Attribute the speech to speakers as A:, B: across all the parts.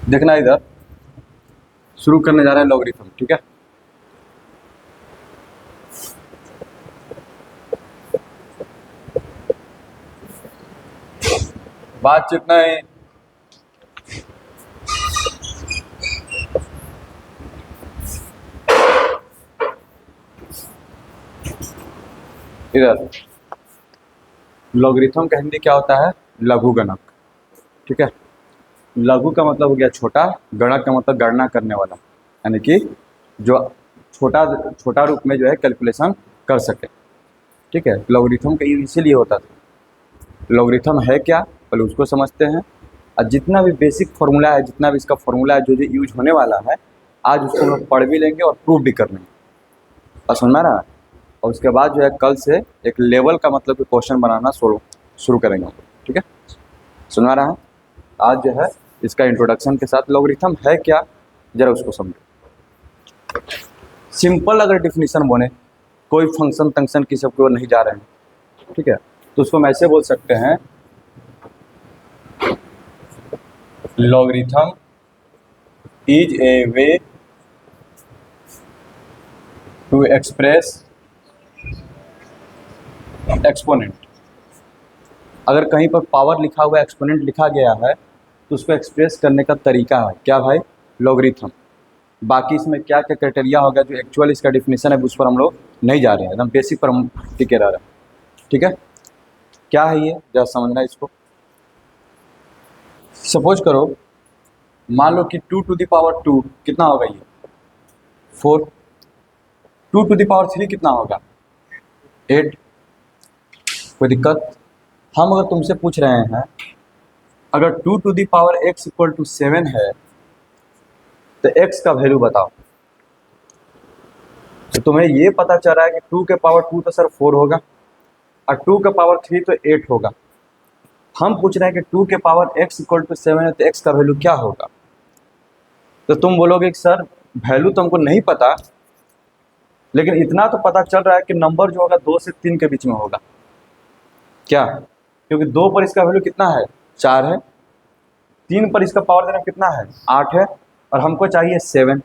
A: देखना इधर, शुरू करने जा रहे हैं लॉगरिथम। ठीक है, बातचीत नहीं, इधर। लॉगरिथम का हिंदी क्या होता है? लघुगणक। ठीक है, लघु का मतलब हो गया छोटा, गणक का मतलब गणना करने वाला, यानी कि जो छोटा छोटा रूप में जो है कैलकुलेशन कर सके। ठीक है, लॉगरिथम का इसीलिए होता था। लॉगरिथम है क्या, पहले उसको समझते हैं। और जितना भी बेसिक फार्मूला है, जितना भी इसका फार्मूला है, जो जो यूज होने वाला है, आज उसको हम लोग पढ़ भी लेंगे और प्रूव भी कर लेंगे। और समझ में आ रहा है? और उसके बाद जो है कल से एक लेवल का मतलब कि क्वेश्चन बनाना शुरू करेंगे। ठीक है, सुना रहा है? आज जो है इसका इंट्रोडक्शन के साथ लॉगरिथम है क्या जरा उसको समझो। सिंपल अगर डिफिनीशन बने, कोई फंक्शन की सब को नहीं जा रहे हैं, ठीक है, तो उसको हम ऐसे बोल सकते हैं, logarithm is a way to express exponent. अगर कहीं पर पावर लिखा हुआ एक्सपोनेंट लिखा गया है तो उसको एक्सप्रेस करने का तरीका है क्या भाई? लॉगरिथम। बाकी इसमें क्या क्या क्राइटेरिया होगा, जो एक्चुअल इसका डिफिनीशन है उस पर हम लोग नहीं जा रहे हैं, एकदम बेसिक पर हम टिके रह रहे हैं। ठीक है, क्या है ये जरा समझना इसको। सपोज करो, मान लो कि 2 टू द पावर 2 कितना होगा? ये 4। 2 टू द पावर 3 कितना होगा? 8। कोई दिक्कत? हम अगर तुमसे पूछ रहे हैं, अगर 2 to the power x equal to 7 है तो x का वैल्यू बताओ। तो तुम्हें ये पता चल रहा है कि 2 के पावर 2 तो सर 4 होगा, और 2 के पावर 3 तो 8 होगा। हम पूछ रहे हैं कि 2 के पावर x इक्वल टू 7 है तो x का वैल्यू क्या होगा? तो तुम बोलोगे कि सर वैल्यू तो हमको नहीं पता, लेकिन इतना तो पता चल रहा है कि नंबर जो होगा 2 से 3 के बीच में होगा। क्या? क्योंकि 2 पर इसका वैल्यू कितना है? 4 है। 3 पर इसका पावर देना कितना है? 8 है। और हमको चाहिए 7।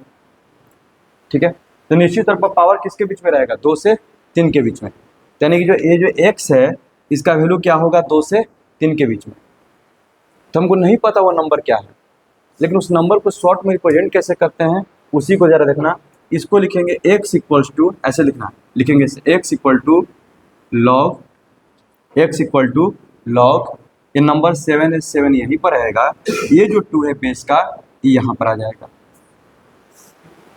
A: ठीक है, तो निश्चित तौर पर पावर किसके बीच में रहेगा? 2 से 3 के बीच में। यानी कि जो x है इसका वैल्यू क्या होगा? 2 से 3 के बीच में। तो हमको नहीं पता वो नंबर क्या है, लेकिन उस नंबर को शॉर्ट में रिप्रेजेंट कैसे करते हैं उसी को जरा देखना। इसको लिखेंगे x इक्वल्स टू, ऐसे लिखना, लिखेंगे x equal to log, x equal to log, ये नंबर 7 है, 7 यहीं पर रहेगा, ये जो 2 है बेस का ये यहाँ पर आ जाएगा।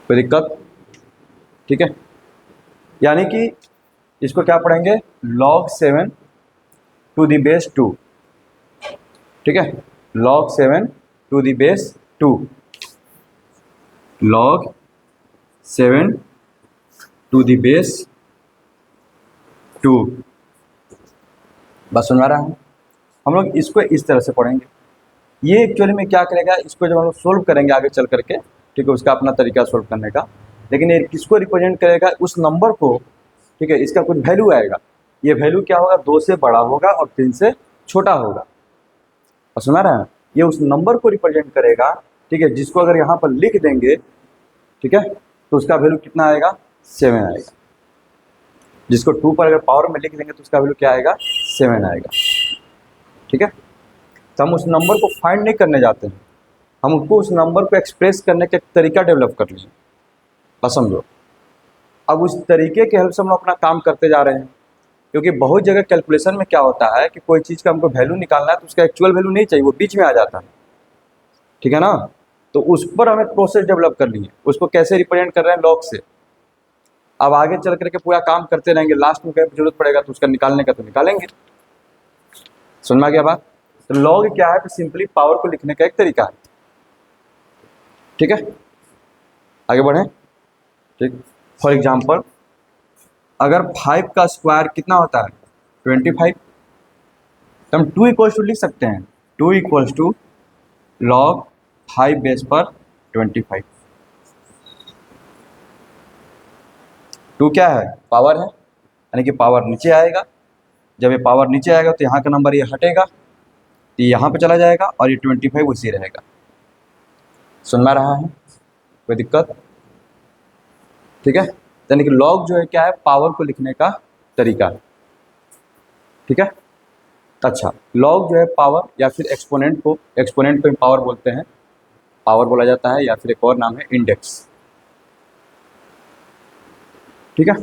A: कोई दिक्कत? ठीक है, यानी कि इसको क्या पढ़ेंगे? log 7 to the base 2। ठीक है, log 7 to the base 2, log 7 to the base 2। बस सुन रहा है? हम लोग इसको इस तरह से पढ़ेंगे। ये एक्चुअली में क्या करेगा, इसको जब हम लोग सोल्व करेंगे आगे चल करके, ठीक है, उसका अपना तरीका सोल्व करने का, लेकिन ये किसको रिप्रेजेंट करेगा? उस नंबर को। ठीक है, इसका कुछ वैल्यू आएगा, ये वैल्यू क्या होगा? 2 से बड़ा होगा और 3 से छोटा होगा। और सुना रहे हैं? ये उस नंबर को रिप्रेजेंट करेगा, ठीक है, जिसको अगर यहाँ पर लिख देंगे, ठीक है, तो उसका वैल्यू कितना आएगा? 7 आएगा। जिसको 2 पर अगर पावर में लिख देंगे तो उसका वैल्यू क्या आएगा? 7 आएगा। ठीक है, तो हम उस नंबर को फाइंड नहीं करने जाते हैं, हम उसको उस नंबर को एक्सप्रेस करने का तरीका डेवलप कर लीजिए। बस समझो, अब उस तरीके के हेल्प से हम लोग अपना काम करते जा रहे हैं। क्योंकि बहुत जगह कैलकुलेशन में क्या होता है कि कोई चीज़ का हमको वैल्यू निकालना है तो उसका एक्चुअल वैल्यू नहीं चाहिए, वो बीच में आ जाता है। ठीक है ना? तो उस पर हमें प्रोसेस डेवलप कर ली है, उसको कैसे रिप्रेजेंट कर रहे हैं? लॉग से। अब आगे चल करके पूरा काम करते रहेंगे, लास्ट में कहीं जरूरत पड़ेगा तो उसका निकालने का तो निकालेंगे। समझ में आ गया बात? तो लॉग क्या है? तो सिंपली पावर को लिखने का एक तरीका है। ठीक है, आगे बढ़े। ठीक, फॉर एग्जाम्पल, अगर 5 का स्क्वायर कितना होता है? 25। तो हम 2 इक्वल्स टू लिख सकते हैं, 2 इक्वल्स टू लॉग 5 बेस पर 25। 2 क्या है? पावर है, यानी कि पावर नीचे आएगा। जब ये पावर नीचे आएगा तो यहाँ का नंबर ये हटेगा, तो यहाँ पे चला जाएगा और ये 25 उसी रहेगा। सुन में रहा है? कोई दिक्कत? ठीक है, यानी कि लॉग जो है क्या है, पावर को लिखने का तरीका है। ठीक है, अच्छा, लॉग जो है पावर या फिर एक्सपोनेंट को ही पावर बोलते हैं, पावर बोला जाता है, या फिर एक और नाम है इंडेक्स। ठीक है,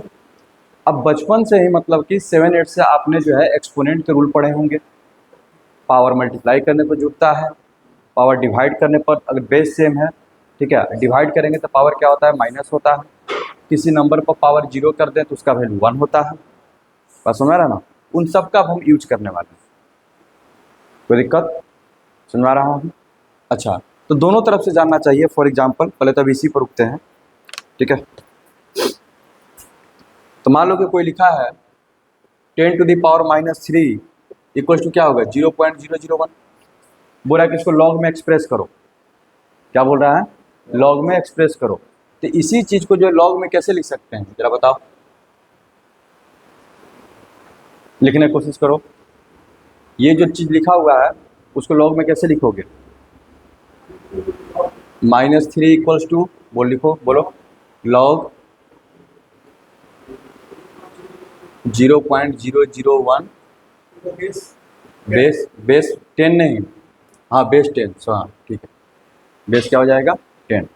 A: अब बचपन से ही मतलब कि 7-8 से आपने जो है एक्सपोनेंट के रूल पढ़े होंगे। पावर मल्टीप्लाई करने पर जुड़ता है, पावर डिवाइड करने पर अगर बेस सेम है, ठीक है, डिवाइड करेंगे तो पावर क्या होता है, माइनस होता है। किसी नंबर पर पावर 0 कर दें तो उसका वैल्यू 1 होता है। बस समझ रहा ना? उन सब का अब हम यूज करने वाले हैं। कोई दिक्कत? सुनवा रहा हूँ? अच्छा, तो दोनों तरफ से जानना चाहिए। फॉर एग्जाम्पल पहले तो अब इसी पर रुकते हैं। ठीक है, तो मान लो कि कोई लिखा है 10⁻³ इक्वल टू क्या होगा, 0.001। बोल रहा है कि इसको लॉग में एक्सप्रेस करो। क्या बोल रहा है? लॉग में एक्सप्रेस करो। तो इसी चीज को जो लॉग में कैसे लिख सकते हैं, जरा बताओ, लिखने की कोशिश करो। ये जो चीज लिखा हुआ है उसको लॉग में कैसे लिखोगे? -3 इक्वल्स टू, बोल लिखो, बोलो, लॉग 0.001 बेस 10 नहीं, हाँ बेस 10, सो हाँ ठीक है, बेस क्या हो जाएगा, 10।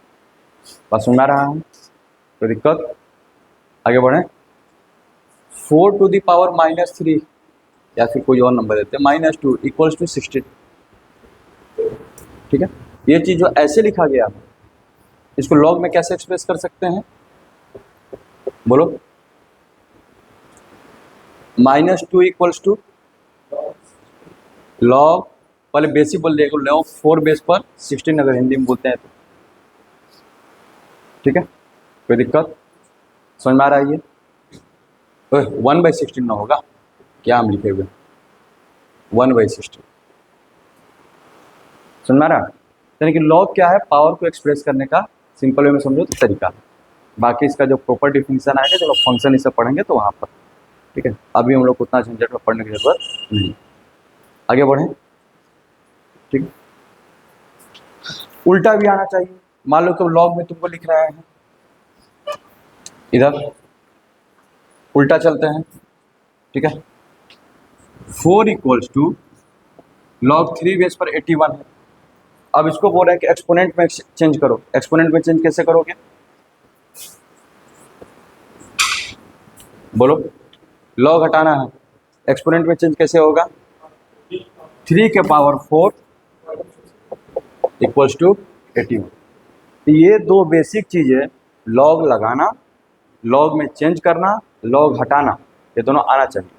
A: बस सुना रहा हूँ? कोई दिक्कत? आगे बढ़े। 4⁻³ या फिर कोई और नंबर देते हैं, -2 इक्वल्स टू 16। ठीक है, ये चीज जो ऐसे लिखा गया है इसको लॉग में कैसे एक्सप्रेस कर सकते हैं, बोलो। -2 इक्वल्स टू लॉग, पहले बेसिक बोल दिया, लॉग 4 बेस पर 16 अगर हिंदी में बोलते हैं तो। ठीक है, कोई दिक्कत? समझ में आ रहा है? ये 1/16 ना होगा, क्या हम लिखे हुए 1/16। समझ में आ रहा है? यानी कि लॉग क्या है, पावर को एक्सप्रेस करने का सिंपल वे में समझो तो तरीका है। बाकी इसका जो प्रॉपर डिफिनीशन आएगा, चलो फंक्शन इसे पढ़ेंगे तो वहाँ पर। ठीक है, अभी हम लोग को उतना झंझट में पढ़ने की जरूरत नहीं। आगे बढ़ें। ठीक है, उल्टा भी आना चाहिए। मान लो कि लॉग में तुमको लिख रहे हैं, इधर उल्टा चलते हैं। ठीक है, 4 इक्वल्स टू लॉग 3 बेस पर 81 है। अब इसको बोल रहे हैं कि एक्सपोनेंट में चेंज करो। एक्सपोनेंट में चेंज कैसे करोगे, बोलो। लॉग हटाना है, एक्सपोनेंट में चेंज कैसे होगा, 3 के पावर 4 इक्वल्स टू 81। तो ये दो बेसिक चीज़ें, लॉग लगाना, लॉग में चेंज करना, लॉग हटाना, ये दोनों आना चाहिए।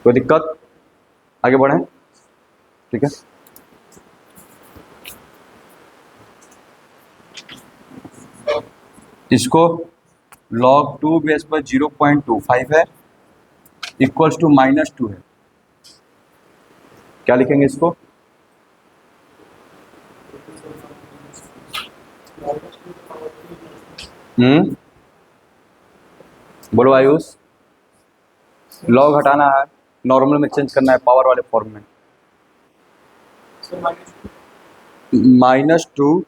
A: कोई दिक्कत? आगे बढ़ें। ठीक है, इसको log 2 बेस पर 0.25 है इक्वल्स टू -2 है। क्या लिखेंगे इसको, बोलो आयुष। लॉग हटाना है, नॉर्मल में चेंज करना है, पावर वाले फॉर्म में। -2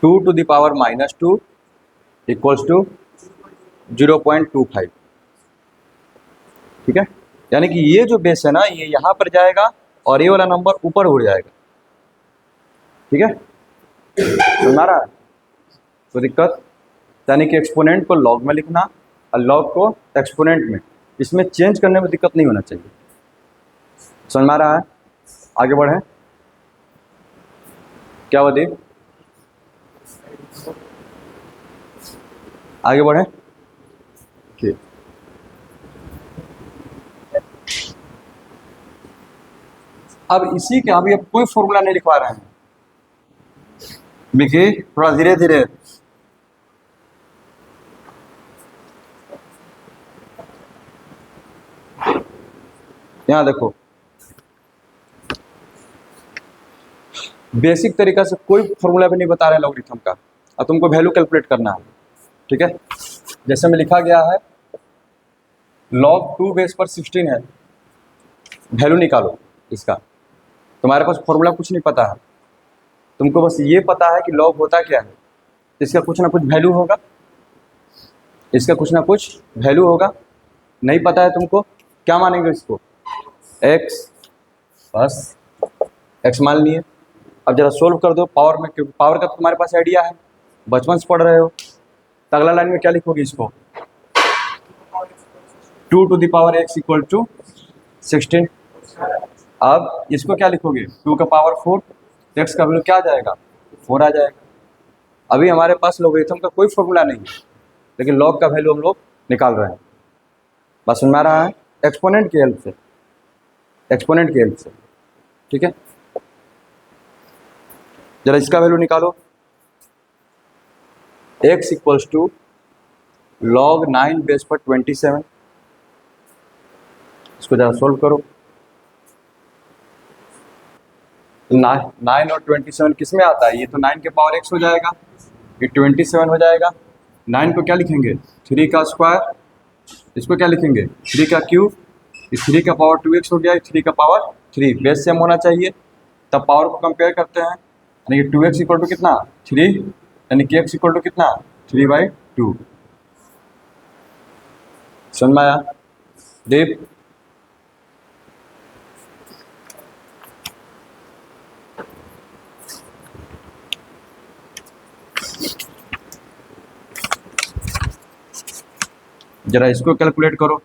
A: 2 to the power -2 equals to 0.25। ठीक है, यानी कि ये जो बेस है ना, ये यहाँ पर जाएगा और ये वाला नंबर ऊपर उड़ जाएगा। ठीक है, सुना रहा है? तो दिक्कत, यानी कि एक्सपोनेंट को लॉग में लिखना और लॉग को एक्सपोनेंट में, इसमें चेंज करने में दिक्कत नहीं होना चाहिए। समझ में आ रहा है? आगे बढ़े। क्या बता, आगे बढ़े। ठीक, अब इसी के अभी अब कोई फॉर्मूला नहीं लिखवा रहे हैं बिकी, थोड़ा धीरे धीरे। यहाँ देखो, बेसिक तरीका से कोई फॉर्मूला भी नहीं बता रहे लॉगरिथम का, और तुमको वैल्यू कैलकुलेट करना है। ठीक है, जैसे में लिखा गया है log 2 बेस पर 16 है, वैल्यू निकालो इसका। तुम्हारे पास फॉर्मूला कुछ नहीं पता है, तुमको बस ये पता है कि log होता क्या है, इसका कुछ ना कुछ वैल्यू होगा, इसका कुछ ना कुछ वैल्यू होगा। नहीं पता है तुमको, क्या मानेंगे इसको, x, बस x मान लिए। अब जरा सोल्व कर दो पावर में, क्योंकि पावर का तुम्हारे पास आइडिया है, बचपन से पढ़ रहे हो। तो अगला लाइन में क्या लिखोगे इसको, 2 to the power x equal to 16। अब इसको क्या लिखोगे, 2 का पावर 4, x का वैल्यू क्या आ जाएगा, 4 आ जाएगा। अभी हमारे पास लॉगरिथम का कोई फॉर्मूला नहीं है, लेकिन लॉग का वैल्यू हम लोग निकाल रहे हैं। बस समझ में आ रहा है, एक्सपोनेंट की हेल्प से, एक्सपोनेंट की हेल्प से। ठीक है, जरा इसका वैल्यू निकालो, x equals to log 9 base पर 27। इसको जरा सोल्व करो। 9 और 27 किस में आता है, ये तो 9 के पावर x हो जाएगा, ये 27 हो जाएगा। 9 को क्या लिखेंगे, 3 का स्क्वायर, इसको क्या लिखेंगे, 3 का क्यूब, इस 3 का पावर 2x हो गया, 3 का पावर 3, बेस सेम होना चाहिए। तब पावर को कंपेयर करते हैं, यानी कि 2x इक्वल टू कितना, 3, यानी कि x इक्वल टू कितना, 3/2। समझ में आया देव। जरा इसको कैलकुलेट करो,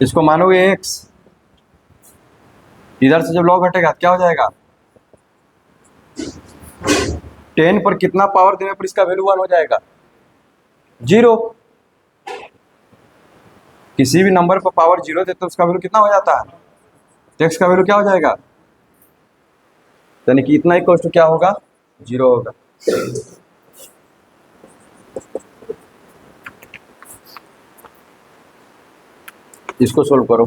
A: इसको मानोगे x, इधर से जब लॉग हटेगा क्या हो जाएगा, 10 पर कितना पावर देने पर इसका वैल्यू 1 हो जाएगा, 0। किसी भी नंबर पर पावर 0 देते तो उसका वैल्यू कितना हो जाता है, तो x का वैल्यू क्या हो जाएगा, यानी कि इतना इक्वल टू क्या होगा, 0 होगा। इसको सोल्व करो,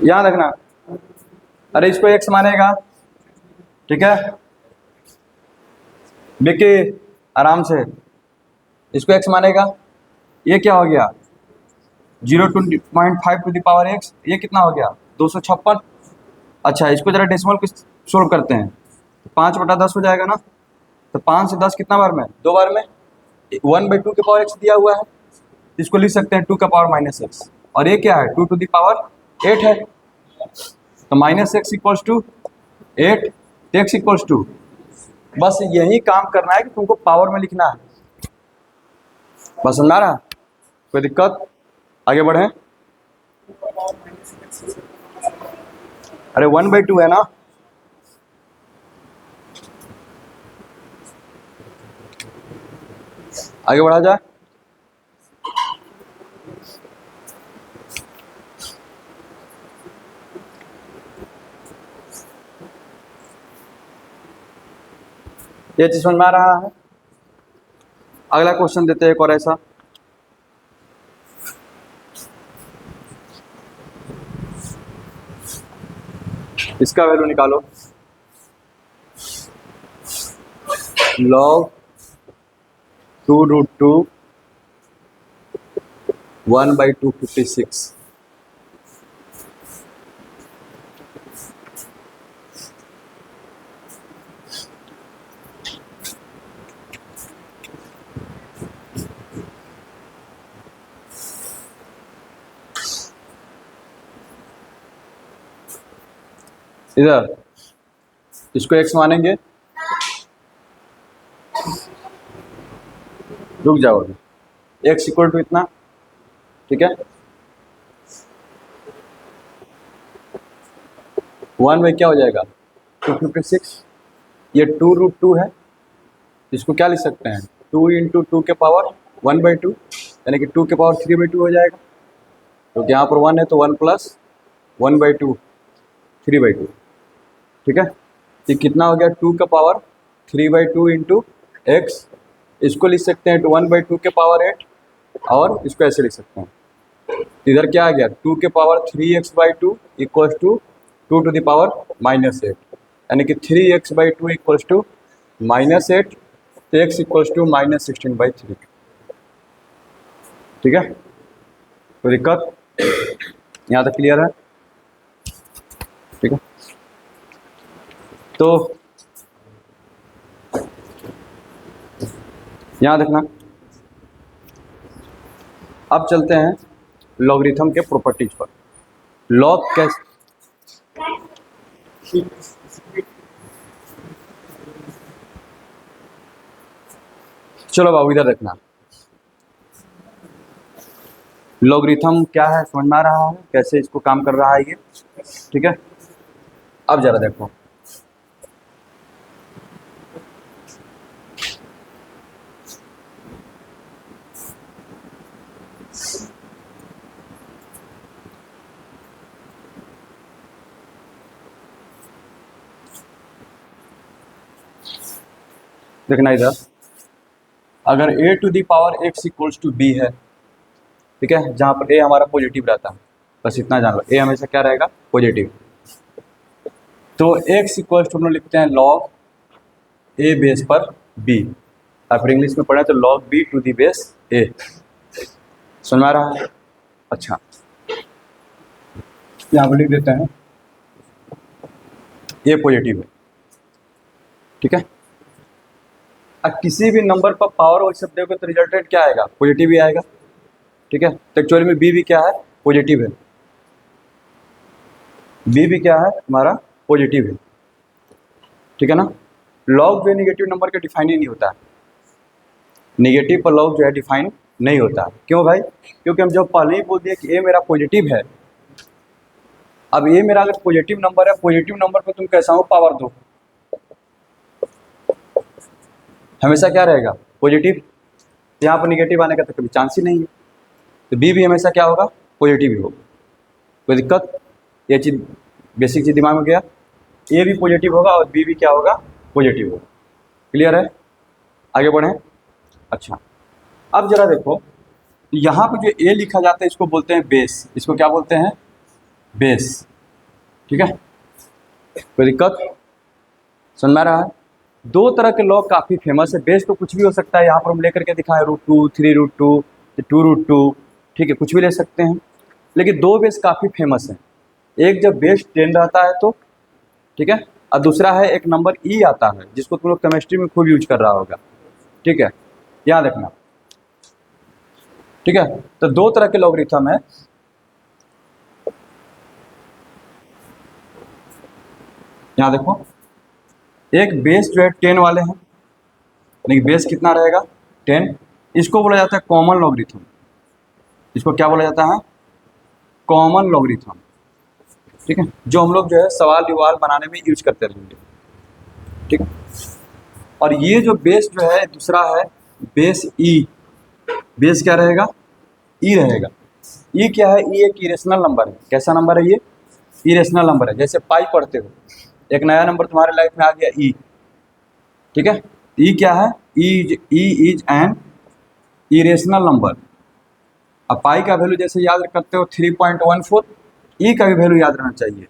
A: याद रखना। अरे इसको x मानेगा, ठीक है विक्की, आराम से, इसको x मानेगा। ये क्या हो गया, 0.5 टू द पावर x, ये कितना हो गया, 256। अच्छा, इसको जरा डेसिमल को सोल्व करते हैं, 5/10 हो जाएगा ना, तो 5 से 10 कितना बार में, 2 बार में। 1/2 के पावर x दिया हुआ है, इसको लिख सकते हैं 2 का पावर -x, और ये क्या है, 2 टू द पावर 8 है, तो -x equals to 8, x equals to, बस यही काम करना है कि तुमको पावर में लिखना है। बस समझ रहा, कोई दिक्कत, आगे बढ़े। अरे 1/2 है ना, आगे बढ़ा जाए। ये चीज समझ में आ रहा है। अगला क्वेश्चन देते हैं एक और ऐसा, इसका वैल्यू निकालो, log 2√2 1/256। इधर इसको x मानेंगे, रुक जाओ, x इक्वल टू इतना, ठीक है, 1 में क्या हो जाएगा, 256। ये 2√2 है, इसको क्या लिख सकते हैं, 2 × 2 के पावर 1/2, यानी कि 2^3/2 हो जाएगा, क्योंकि यहाँ पर 1 है तो 1 + 1/2 3/2, ठीक है। ये कितना हो गया 2^3/2 इंटू एक्स, इसको लिख सकते हैं 1/2^8 और इसको ऐसे लिख सकते हैं। इधर क्या आ गया 2^3x/2 इक्वल्स टू 2^-8, यानी कि 3x/2 इक्वल्स टू -8, तो x इक्वल्स टू -16/3, ठीक है। तो दिक्कत यहाँ तक क्लियर है, ठीक है। तो यहाँ देखना, अब चलते हैं लॉगरिथम के प्रॉपर्टीज पर। लॉग कैसे, चलो बाबू इधर देखना, लॉगरिथम क्या है समझ में आ रहा है, कैसे इसको काम कर रहा है ये, ठीक है। अब जरा देखो, देखना इधर, अगर a⁴x इक्वल्स टू b है, ठीक है, जहाँ पर a हमारा पॉजिटिव रहता है, बस इतना जान लो, a हमेशा क्या रहेगा पॉजिटिव, तो x इक्वल्स टू हम लोग लिखते हैं log a बेस पर b, या फिर इंग्लिश में पढ़े तो log b to the base a, समझ में आ रहा है। अच्छा यहाँ पर लिख देते हैं a पॉजिटिव है, ठीक है। अब किसी भी नंबर पर पावर और सब देखो तो रिजल्टेंट क्या आएगा पॉजिटिव ही आएगा, ठीक है। तो एक्चुअली में b भी क्या है पॉजिटिव है, b भी क्या है हमारा पॉजिटिव है, ठीक है ना। लॉग जो है निगेटिव नंबर का डिफाइन ही नहीं होता है, निगेटिव पर लॉग जो है डिफाइन नहीं होता है, क्यों भाई, क्योंकि हम जब पहले ही बोल दिए कि a मेरा पॉजिटिव है, अब a मेरा अगर पॉजिटिव नंबर है, पॉजिटिव नंबर पर तुम कैसा हो पावर दो, हमेशा क्या रहेगा पॉजिटिव, यहाँ पर निगेटिव आने का तो कभी चांस ही नहीं है, तो b भी हमेशा क्या होगा पॉजिटिव ही होगा, कोई दिक्कत, ये चीज़ बेसिक चीज़ दिमाग में गया, a भी पॉजिटिव होगा और b भी क्या होगा पॉजिटिव होगा, क्लियर है, आगे बढ़ें। अच्छा अब जरा देखो, यहाँ पर जो a लिखा जाता है इसको बोलते हैं बेस, इसको क्या बोलते हैं बेस, ठीक है, कोई दिक्कत समझ में आ रहा है। दो तरह के लॉग काफ़ी फेमस है, बेस तो कुछ भी हो सकता है, यहाँ पर हम लेकर के दिखाएं √2, 3√2, 2√2, ठीक है, कुछ भी ले सकते हैं, लेकिन दो बेस काफ़ी फेमस हैं, एक जब बेस 10 रहता है तो, ठीक है, और दूसरा है एक नंबर ई आता है जिसको तुम लोग केमिस्ट्री में खूब यूज कर रहा होगा, ठीक है, यहाँ देखना, ठीक है। तो दो तरह के लॉगरिथम है, यहाँ देखो, एक बेस जो है 10 वाले हैं, यानी बेस कितना रहेगा 10, इसको बोला जाता है कॉमन लॉगरिथम, इसको क्या बोला जाता है कॉमन लॉगरिथम, ठीक है, जो हम लोग जो है सवाल विवाल बनाने में यूज करते रहेंगे, ठीक है। और ये जो बेस जो है दूसरा है बेस ई, बेस क्या रहेगा ई रहेगा, ई क्या है, ई एक इरेशनल नंबर है, कैसा नंबर है ये इरेशनल नंबर है, जैसे पाई पढ़ते हो, एक नया नंबर तुम्हारे लाइफ में आ गया ई, ठीक है, ई क्या है E is an irrational number, अब पाई का वैल्यू जैसे याद करते हो 3.14, ई का भी वैल्यू याद रहना चाहिए,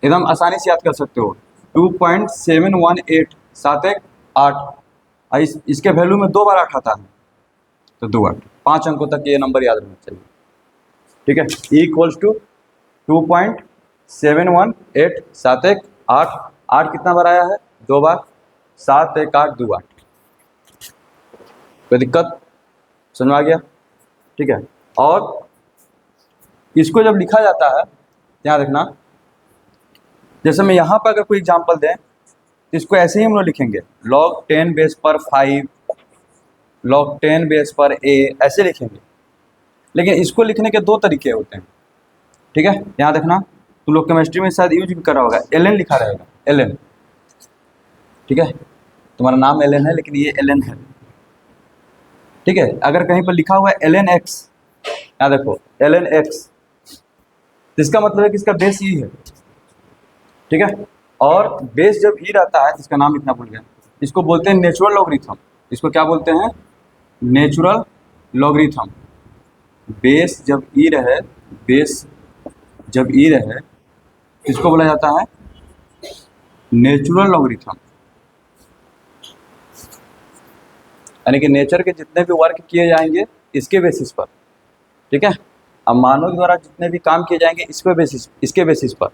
A: एकदम आसानी से याद कर सकते हो 2.718, 7 1 8, इसके वैल्यू में 2 बार 8 आता है, तो 2 8 5 अंकों तक ये नंबर याद रहना चाहिए, ठीक है। ई इक्वल्स टू 2.718, 7 1 8, 8 कितना बार आया है 2 बार, 7 1 8 2 8, कोई दिक्कत समझ में आ गया, ठीक है। और इसको जब लिखा जाता है, यहाँ देखना, जैसे मैं यहाँ पर अगर कोई एग्जांपल दें, इसको ऐसे ही हम लोग लिखेंगे log 10 बेस पर 5, log 10 बेस पर a, ऐसे लिखेंगे, लेकिन इसको लिखने के दो तरीके होते हैं, ठीक है। यहाँ देखना, तुम लोग केमिस्ट्री में शायद यूज भी कर रहा होगा, ln लिखा रहेगा ln, ठीक है, तुम्हारा नाम ln है लेकिन ये ln है, ठीक है। अगर कहीं पर लिखा हुआ है ln x, यहाँ देखो ln x, तो इसका मतलब है कि इसका बेस ई है, ठीक है। और बेस जब ई रहता है, जिसका नाम लिखना भूल गया, इसको बोलते हैं नेचुरल लॉगरिथम। इसको क्या बोलते हैं? Natural logarithm. बेस जब ई रहे, बेस जब ई रहे, इसको बोला जाता है नेचुरल लॉगरिथम। यानी कि नेचर के जितने भी वर्क किए जाएंगे इसके बेसिस पर, ठीक है। अब मानव द्वारा जितने भी काम किए जाएंगे इसके बेसिस पर।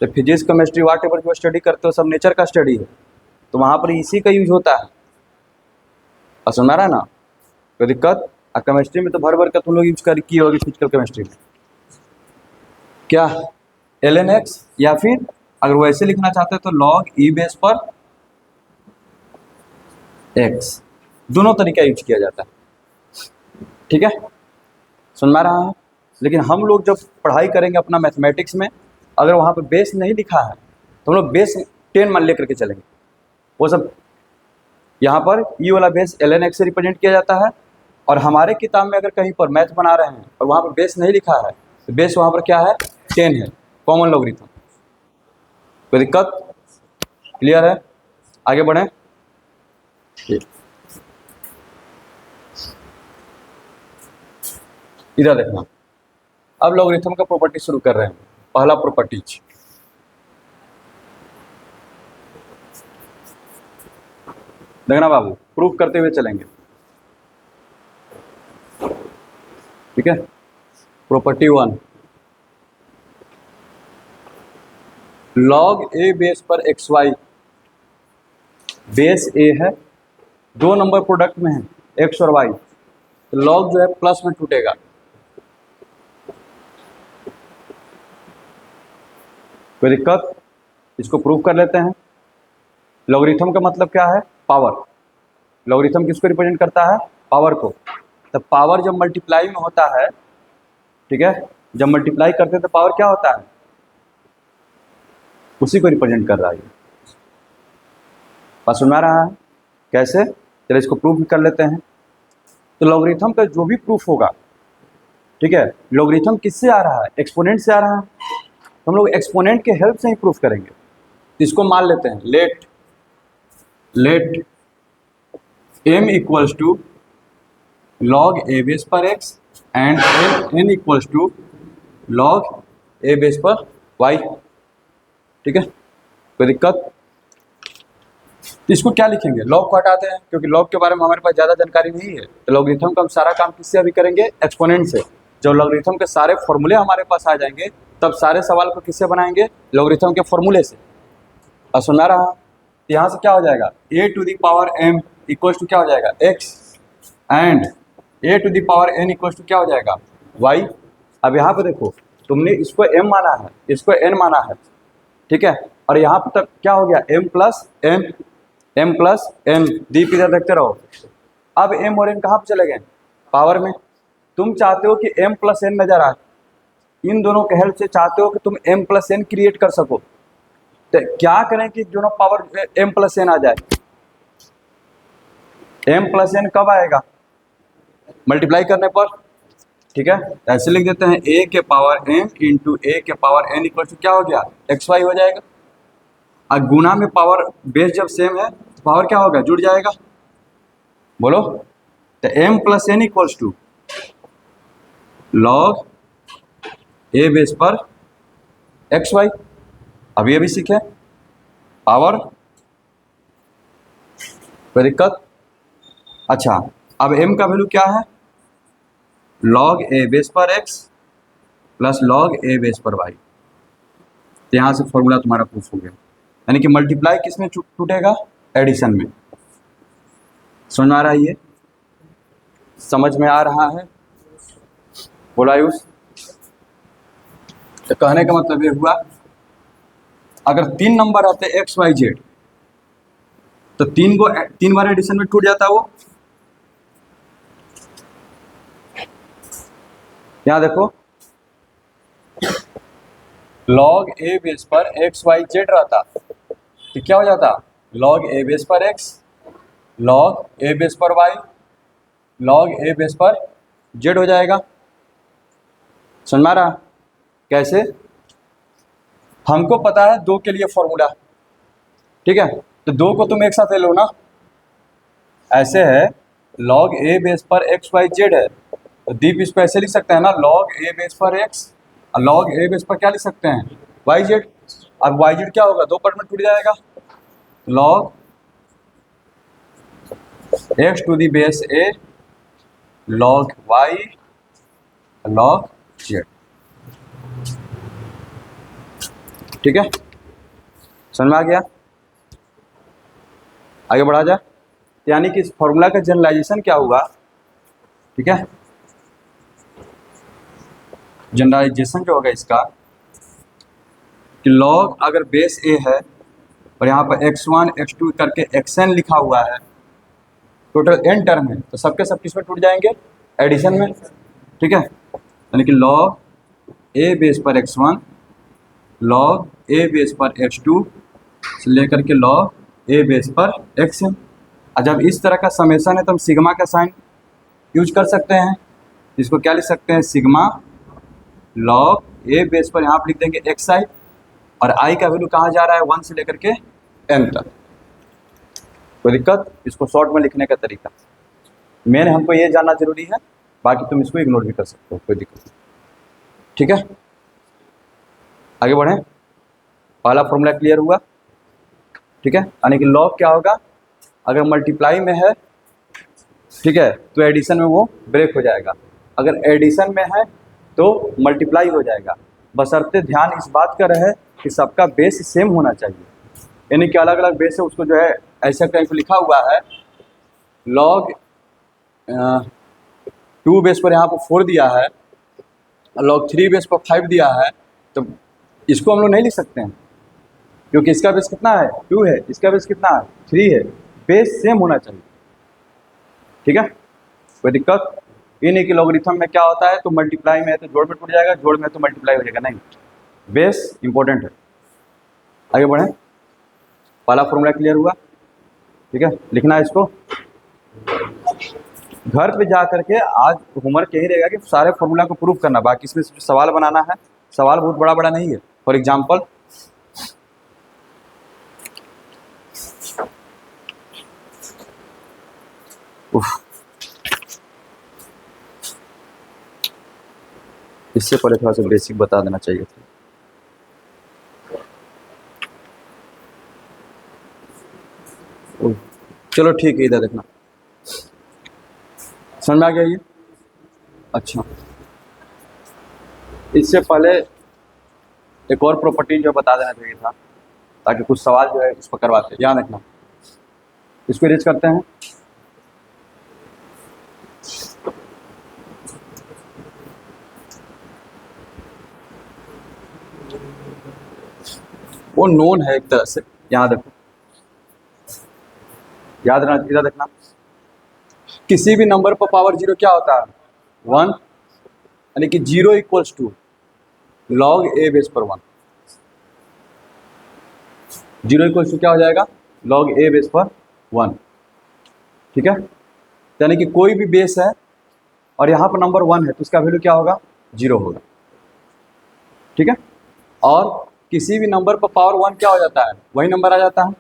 A: तो फिजिक्स, केमिस्ट्री, वाट एवर जो स्टडी करते हो सब नेचर का स्टडी है, तो वहाँ पर इसी का यूज होता है। और सुना रहा ना, कोई दिक्कत? और केमिस्ट्री में तो भर भर का तुम लोग यूज कर की होगी फिजिकल केमिस्ट्री में। क्या ln x, या फिर अगर वैसे लिखना चाहते हो तो log e बेस पर x, दोनों तरीका यूज किया जाता है, ठीक है। सुन में रहा है? लेकिन हम लोग जब पढ़ाई करेंगे अपना मैथमेटिक्स में, अगर वहाँ पे बेस नहीं लिखा है तो हम लोग बेस 10 मान लेकर के चलेंगे। वो सब यहाँ पर ई वाला बेस ln x से रिप्रेजेंट किया जाता है, और हमारे किताब में अगर कहीं पर मैथ बना रहे हैं और वहाँ पर बेस नहीं लिखा है तो बेस वहाँ पर क्या है? 10 है, कॉमन लॉगरिथम। कोई दिक्कत? क्लियर है? आगे बढ़ें। इधर देखना, अब लॉगरिथम का प्रॉपर्टी शुरू कर रहे हैं। पहला प्रॉपर्टीज, देखना बाबू, प्रूफ करते हुए चलेंगे, ठीक है। प्रॉपर्टी 1, log a बेस पर एक्स वाई, बेस a है, दो नंबर प्रोडक्ट में है x और y, तो log जो है प्लस में टूटेगा। कोई दिक्कत? इसको प्रूव कर लेते हैं। लॉगरिथम का मतलब क्या है? पावर। लॉगरिथम किसको रिप्रेजेंट करता है? पावर को। तो पावर जब मल्टीप्लाई में होता है, ठीक है, जब मल्टीप्लाई करते हैं तो पावर क्या होता है? उसी को रिप्रेजेंट कर रहा है। बात सुना रहा है? कैसे? चलिए इसको प्रूफ कर लेते हैं। तो लॉगरिथम का जो भी प्रूफ होगा, ठीक है, लॉगरिथम किससे आ रहा है? एक्सपोनेंट से आ रहा है। तो हम लोग एक्सपोनेंट के हेल्प से ही प्रूफ करेंगे। तो इसको मान लेते हैं, let m equals to log a base पर x and n equals to log a base पर y, ठीक है। कोई दिक्कत? तो इसको क्या लिखेंगे? लॉग को हटाते हैं, क्योंकि लॉग के बारे में हमारे पास ज़्यादा जानकारी नहीं है। तो लॉगरिथम का हम सारा काम किससे अभी करेंगे? एक्सपोनेंट से। जब लॉगरिथम के सारे फॉर्मूले हमारे पास आ जाएंगे तब सारे सवाल को किससे बनाएंगे? लॉगरिथम के फॉर्मूले से। और सुना रहा, यहाँ से क्या हो जाएगा? a to the power m equals to क्या हो जाएगा? x, and a to the power n equals to क्या हो जाएगा? y। अब यहाँ पे देखो, तुमने इसको m माना है, इसको n माना है, ठीक है, और यहाँ पर तक क्या हो गया? m प्लस n, दीप इधर देखते रहो। अब m और n कहाँ पे चले गए? पावर में। तुम चाहते हो कि m प्लस n नजर आए, इन दोनों के हेल्प से चाहते हो कि तुम m प्लस n क्रिएट कर सको। तो क्या करें कि दोनों पावर m प्लस n आ जाए? m प्लस n कब आएगा? मल्टीप्लाई करने पर, ठीक है। ऐसे लिख देते हैं, a के पावर m इंटू a के पावर n इक्वल टू क्या हो गया? एक्स वाई हो जाएगा। और गुना में पावर बेस जब सेम है तो पावर क्या होगा? जुड़ जाएगा। बोलो, तो m plus n equals to log a base पर एक्स वाई। अभी अभी सीखे पावर। कोई दिक्कत? अच्छा, अब m का वैल्यू क्या है? log a बेस पर x plus log a base पर y। तो यहाँ से फॉर्मूला तुम्हारा प्रूफ हो गया। यानी कि मल्टीप्लाई किस में टूटेगा? एडिशन में। समझ में आ रहा है? ये समझ में आ रहा है? बोला आयुष? तो कहने का मतलब ये हुआ, अगर 3 नंबर आते एक्स वाई जेड तो 3 बार एडिशन में टूट जाता वो। यहां देखो, log a बेस पर एक्स वाई जेड रहता तो क्या हो जाता? log a बेस पर x, log a बेस पर y, लॉग ए बेस पर जेड हो जाएगा। समझ में आ रहा? कैसे? हमको पता है 2 के लिए फॉर्मूला, ठीक है, तो 2 को तुम एक साथ ले लो ना। ऐसे है log a बेस पर एक्स वाई जेड है, तो दीप इसको ऐसे लिख सकते हैं ना, log a बेस पर x और log a बेस पर क्या लिख सकते हैं, वाई जेड। अब वाई जेड क्या होगा, 2 पार्ट में टूट जाएगा, log x to the base a log y log z, ठीक है, समझ में आ गया? आगे बढ़ा जाए। यानी कि इस फॉर्मूला का जनरलाइजेशन क्या हुआ, ठीक है, जनरलाइजेशन जो होगा इसका कि लॉग अगर बेस ए है और यहाँ पर x1 x2 करके xn लिखा हुआ है, टोटल n टर्म है, तो सबके सब किस में टूट जाएंगे, एडिशन में, ठीक है। यानी कि लॉग ए बेस पर x1 लॉग ए बेस पर x2 से लेकर के लॉग ए बेस पर xn। और जब इस तरह का समेशन है तो हम सिग्मा का साइन यूज कर सकते हैं, इसको क्या लिख सकते हैं, सिग्मा लॉग ए बेस पर यहाँ पर लिख देंगे xi, और i का वैल्यू कहाँ जा रहा है, 1 से लेकर के n तक। कोई दिक्कत? इसको शॉर्ट में लिखने का तरीका मेन हमको ये जानना जरूरी है, बाकी तुम इसको इग्नोर भी कर सकते हो, कोई दिक्कत नहीं, ठीक है। आगे बढ़ें। पहला फॉर्मूला क्लियर हुआ, ठीक है। यानी कि लॉग क्या होगा, अगर मल्टीप्लाई में है, ठीक है, तो एडिशन में वो ब्रेक हो जाएगा, अगर एडिशन में है तो मल्टीप्लाई हो जाएगा, बशर्ते ध्यान इस बात का रहे कि सबका बेस सेम होना चाहिए। यानी कि अलग अलग बेस है उसको जो है ऐसा टाइप लिखा हुआ है, लॉग 2 बेस पर यहाँ पर 4 दिया है, लॉग 3 बेस पर 5 दिया है, तो इसको हम लोग नहीं लिख सकते हैं क्योंकि इसका बेस कितना है, 2 है, इसका बेस कितना है, 3 है, बेस सेम होना चाहिए, ठीक है। कोई दिक्कत? ये नहीं कि लॉगरिथम में क्या होता है तो मल्टीप्लाई में है तो जोड़ में टूट जाएगा, जोड़ में है तो मल्टीप्लाई हो जाएगा, नहीं, बेस इंपॉर्टेंट है। आगे बढ़ें। पहला फॉर्मूला क्लियर हुआ, ठीक है, लिखना है इसको। घर पे जा करके आज होमवर्क यही रहेगा कि सारे फॉर्मूला को प्रूव करना, बाकी इसमें सवाल बनाना है, सवाल बहुत बड़ा बड़ा नहीं है। फॉर एग्जाम्पल इससे पहले थोड़ा सा बेसिक बता देना चाहिए था। चलो ठीक है, इधर देखना, समझ में आ गया ये? अच्छा, इससे पहले एक और प्रॉपर्टी जो बता देना चाहिए था ताकि कुछ सवाल जो है इस पर करवाते हैं। ध्यान रखना, इसको इरेज करते हैं। वो नोन है एक तरह से, यहाँ देखो, याद रखना, इधर देखना, किसी भी नंबर पर पावर 0 क्या होता है, 1, यानी कि 0 equals to log a base पर 1, 0 इक्वल्स टू क्या हो जाएगा, लॉग ए बेस पर 1, ठीक है। यानी कि कोई भी बेस है और यहाँ पर नंबर 1 है तो उसका वैल्यू क्या होगा, 0 होगा, ठीक है। और किसी भी नंबर पर पावर 1 क्या हो जाता है, वही नंबर आ जाता है,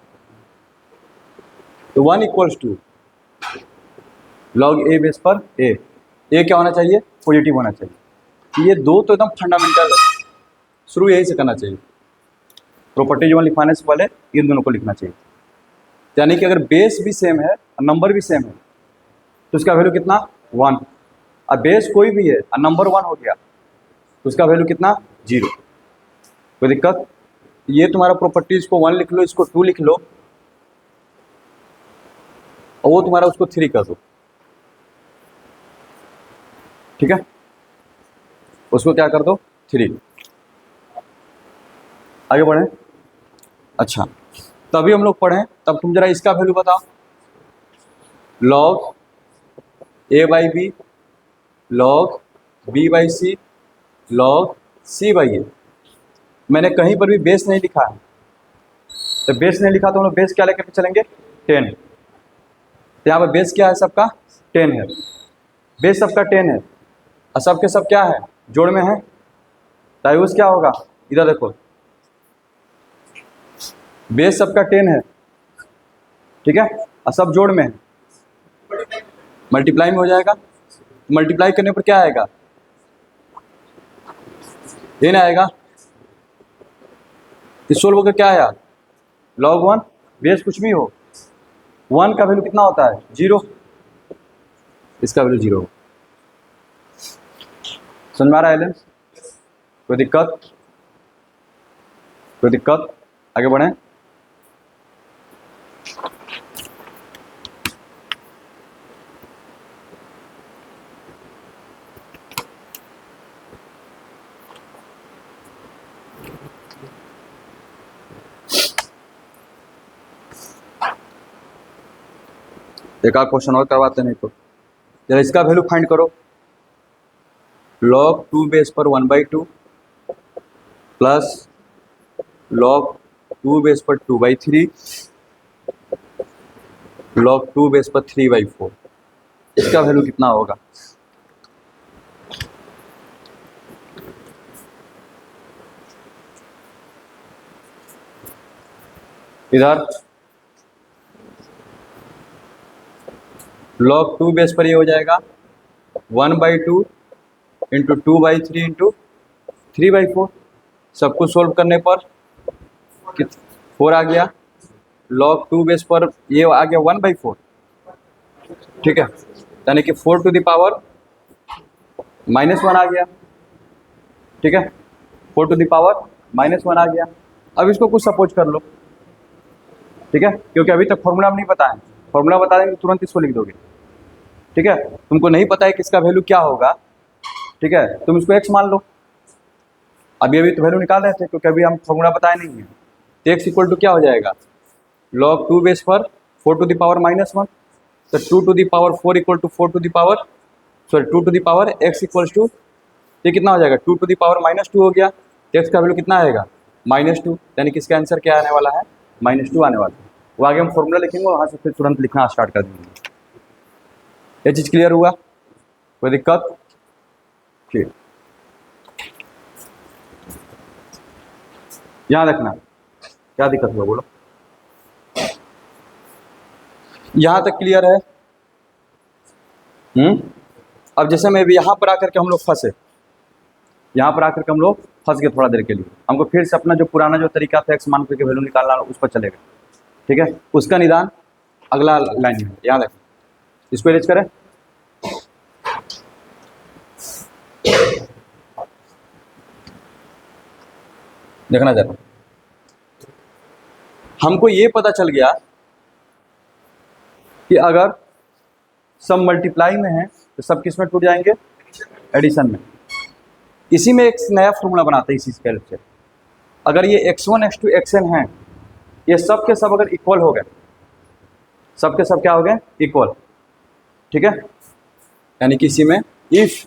A: तो 1 equals to log a base पर ए क्या होना चाहिए, पॉजिटिव होना चाहिए। ये दो तो एकदम फंडामेंटल है, शुरू यही से करना चाहिए। प्रॉपर्टी जो लिखवाने से पहले इन दोनों को लिखना चाहिए। यानी कि अगर बेस भी सेम है और नंबर भी सेम है तो उसका वैल्यू कितना, 1, और बेस कोई भी है और नंबर 1 हो गया तो उसका वैल्यू कितना, 0। कोई दिक्कत? ये तुम्हारा प्रॉपर्टी, इसको 1 लिख लो, इसको 2 लिख लो, और वो तुम्हारा उसको 3 कर दो, ठीक है, उसको क्या कर दो, 3। आगे बढ़ें। अच्छा, तभी हम लोग पढ़ें, तब तुम जरा इसका वैल्यू बताओ, log a by b log b by c log c by a. मैंने कहीं पर भी बेस नहीं लिखा है, तो बेस नहीं लिखा तो हम लोग बेस क्या लेकर के चलेंगे, 10। तो यहाँ पर बेस क्या है सबका, 10 है। बेस सबका 10 है और सब के सब क्या है, जोड़ में है, डाइवोर्स क्या होगा, इधर देखो बेस सबका 10 है, ठीक है, और सब जोड़ में है, मल्टीप्लाई में हो जाएगा। मल्टीप्लाई करने पर क्या आएगा, n आएगा। इस सोल्व होकर क्या आया, log 1, बेस कुछ भी हो, 1 का वैल्यू कितना होता है, 0, इसका वैल्यू 0। समझ में आ रहा है एलेन, कोई दिक्कत, कोई दिक्कत, आगे बढ़ें। एक आध क्वेश्चन और करवाते नहीं तो जरा इसका वैल्यू फाइंड करो। log 2 बेस पर 1/2 प्लस log 2 बेस पर 2/3 log 2 बेस पर 3/4, इसका वैल्यू कितना होगा। इधर log 2 बेस पर ये हो जाएगा 1/2 इंटू 2/3 इंटू 3/4, सब कुछ सोल्व करने पर 4 आ गया। log 2 बेस पर ये आ गया 1/4, ठीक है, यानी कि 4 टू द पावर -1 आ गया, ठीक है, 4 टू द पावर -1 आ गया। अब इसको कुछ सपोज कर लो, ठीक है, क्योंकि अभी तक फॉर्मूला नहीं पता है, फॉर्मूला बता देंगे तुरंत इसको लिख दोगे, ठीक है। तुमको नहीं पता है कि इसका वैल्यू क्या होगा, ठीक है, तुम इसको x मान लो। अभी तो वैल्यू निकाल रहे थे क्योंकि अभी हम फॉर्मूला बताए नहीं है, तो x इक्वल टू क्या हो जाएगा, log 2 बेस पर 4 टू द पावर -1, तो 2 to the power 4 equal to 4 to the power 2 to the power x equals to, ये कितना हो जाएगा, 2 टू द पावर -2 हो गया, तो x का वैल्यू कितना आएगा, -2, यानी कि इसका आंसर क्या आने वाला है, -2 आने वाला है। वो आगे हम फॉर्मूला लिखेंगे, वहाँ से फिर तुरंत लिखना स्टार्ट कर देंगे। ये चीज़ क्लियर हुआ, कोई दिक्कत, ठीक, यहाँ रखना, क्या दिक्कत हुआ बोलो, यहाँ तक क्लियर है। अब जैसे मैं यहाँ पर आकर के हम लोग फंसे, यहाँ पर आकर के हम लोग फंस गए थोड़ा देर के लिए, हमको फिर से अपना जो पुराना जो तरीका था x मान करके वैल्यू निकालना, उस पर चलेगा, ठीक है, उसका निदान अगला लाइन में, याद रखें, इसको इरेज करें। देखना जरा, हमको ये पता चल गया कि अगर सब मल्टीप्लाई में है तो सब किस में टूट जाएंगे, एडिशन में। इसी में एक नया फॉर्मूला बनाते हैं इसी स्केल से, अगर ये x1 x2 xn है, ये सब के सब अगर इक्वल हो गए, सब के सब क्या हो गए, इक्वल, ठीक है, यानी कि इसी में if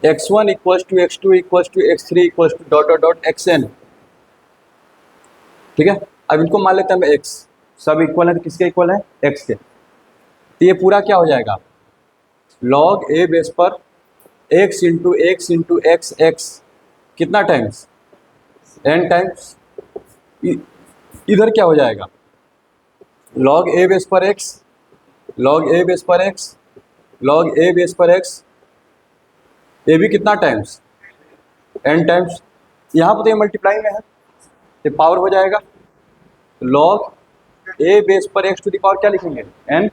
A: x1 equals to x2 equals to x3 equals to dot dot dot xn, ठीक है। अब इनको मान लेते हैं x, सब इक्वल है तो किसके इक्वल है, x के, तो ये पूरा क्या हो जाएगा, log a बेस पर x इंटू x x कितना टाइम्स, n टाइम्स, इधर क्या हो जाएगा, log a बेस पर x, log a बेस पर x, log a बेस पर x, ये भी कितना टाइम्स, n टाइम्स, यहाँ पर तो ये मल्टीप्लाई में है तो पावर हो जाएगा, log a बेस पर x टू द पावर क्या लिखेंगे, n,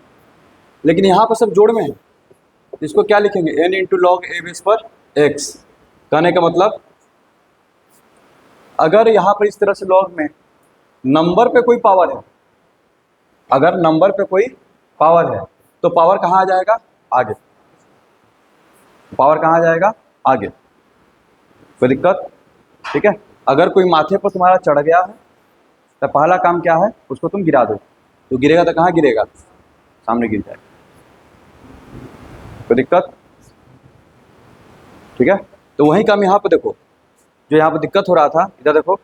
A: लेकिन यहाँ पर सब जोड़ में है, इसको क्या लिखेंगे, n into log a base पर x। कहने का मतलब अगर यहाँ पर इस तरह से लॉग में नंबर पे कोई पावर है, अगर नंबर पे कोई पावर है तो पावर कहाँ आ जाएगा, आगे, पावर कहाँ आ जाएगा, आगे, कोई दिक्कत, ठीक है। अगर कोई माथे पर तुम्हारा चढ़ गया है तो पहला काम क्या है, उसको तुम गिरा दो, तो गिरेगा तो कहाँ गिरेगा, सामने गिर जाएगा, कोई दिक्कत, ठीक है। तो वही काम यहाँ पे देखो, जो यहाँ पे दिक्कत हो रहा था, इधर देखो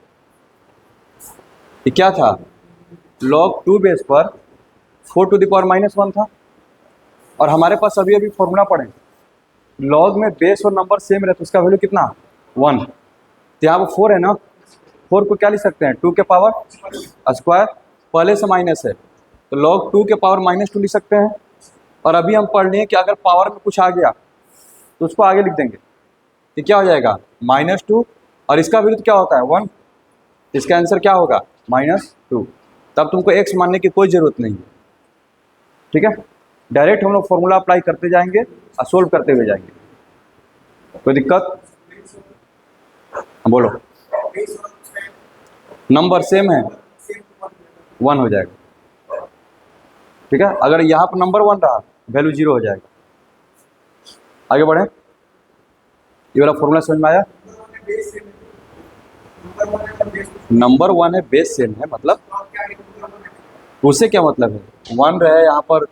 A: ये क्या था, log 2 बेस पर 4 टू द पावर -1 था, और हमारे पास अभी अभी फॉर्मूला पढ़े, लॉग में बेस और नंबर सेम रहे तो उसका वैल्यू कितना 1। तो यहाँ पर 4 है ना, 4 को क्या लिख सकते हैं 2 के पावर स्क्वायर, पहले से माइनस है तो लॉग 2 के पावर -2 लिख सकते हैं। और अभी हम पढ़ लिए कि अगर पावर में कुछ आ गया तो उसको आगे लिख देंगे, तो क्या हो जाएगा -2, और इसका विरुद्ध क्या होता है 1, इसका आंसर क्या होगा -2। तब तुमको x मानने की कोई ज़रूरत नहीं है, ठीक है। डायरेक्ट हम लोग फॉर्मूला अप्लाई करते जाएंगे और सोल्व करते हुए जाएंगे, कोई दिक्कत? बोलो। नंबर सेम है 1 हो जाएगा, ठीक है। अगर यहाँ पर नंबर 1 रहा वैल्यू 0 हो जाएगा। आगे बढ़े, ये वाला फॉर्मूला समझ में आया? नंबर 1 है बेस सेम है, मतलब उससे क्या मतलब है 1 रहे यहाँ पर,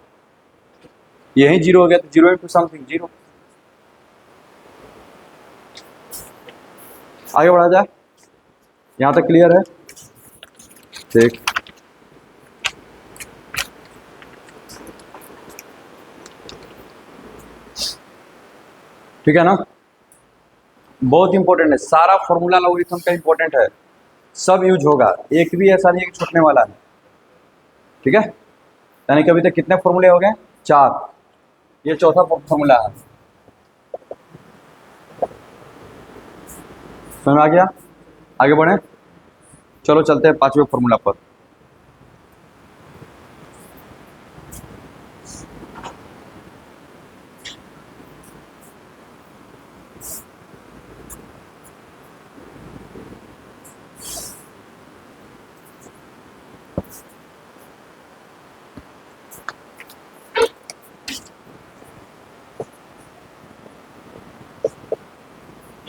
A: यही 0 हो गया तो 0 इंटू समथिंग 0। आगे बढ़ा जाए, यहाँ तक क्लियर है? ठीक, ठीक है ना। बहुत इंपॉर्टेंट है, सारा फॉर्मूला लॉगरिथम का इंपॉर्टेंट है, सब यूज होगा, एक भी ऐसा नहीं है कि छूटने वाला है, ठीक है। यानी कि अभी तक कितने फॉर्मूले हो गए 4, ये चौथा फॉर्मूला है, समझ में आ गया? आगे बढ़े, चलो चलते हैं 5वें फॉर्मूला पर।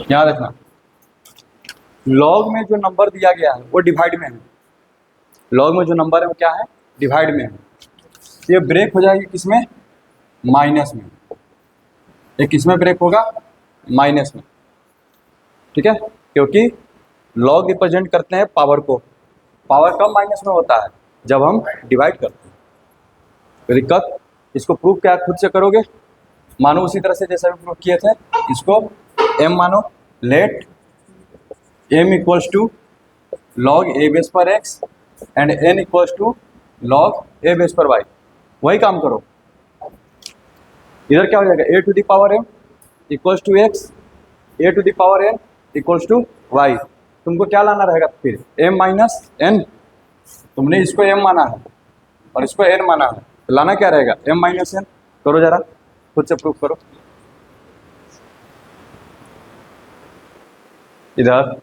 A: याद रखना, लॉग में जो नंबर दिया गया है वो डिवाइड में है, लॉग में जो नंबर है वो क्या है डिवाइड में है। ये ब्रेक हो जाएगी किसमें माइनस में, ये किसमें ब्रेक होगा माइनस में, ठीक है। क्योंकि लॉग रिप्रेजेंट करते हैं पावर को, पावर कब माइनस में होता है जब हम डिवाइड करते हैं। तो दिक्कत, इसको प्रूव क्या खुद से करोगे, मानो उसी तरह से जैसे प्रूव किए थे, इसको m मानो, let m equals to log a base पर x and n equals to log a base पर y। वही काम करो, इधर क्या हो जाएगा a to the power m equals to x, a to the power n equals to y। तुमको क्या लाना रहेगा फिर m माइनस n, तुमने इसको m माना है और इसको n माना है, तो लाना क्या रहेगा m माइनस n। करो जरा खुद से प्रूफ करो, इधर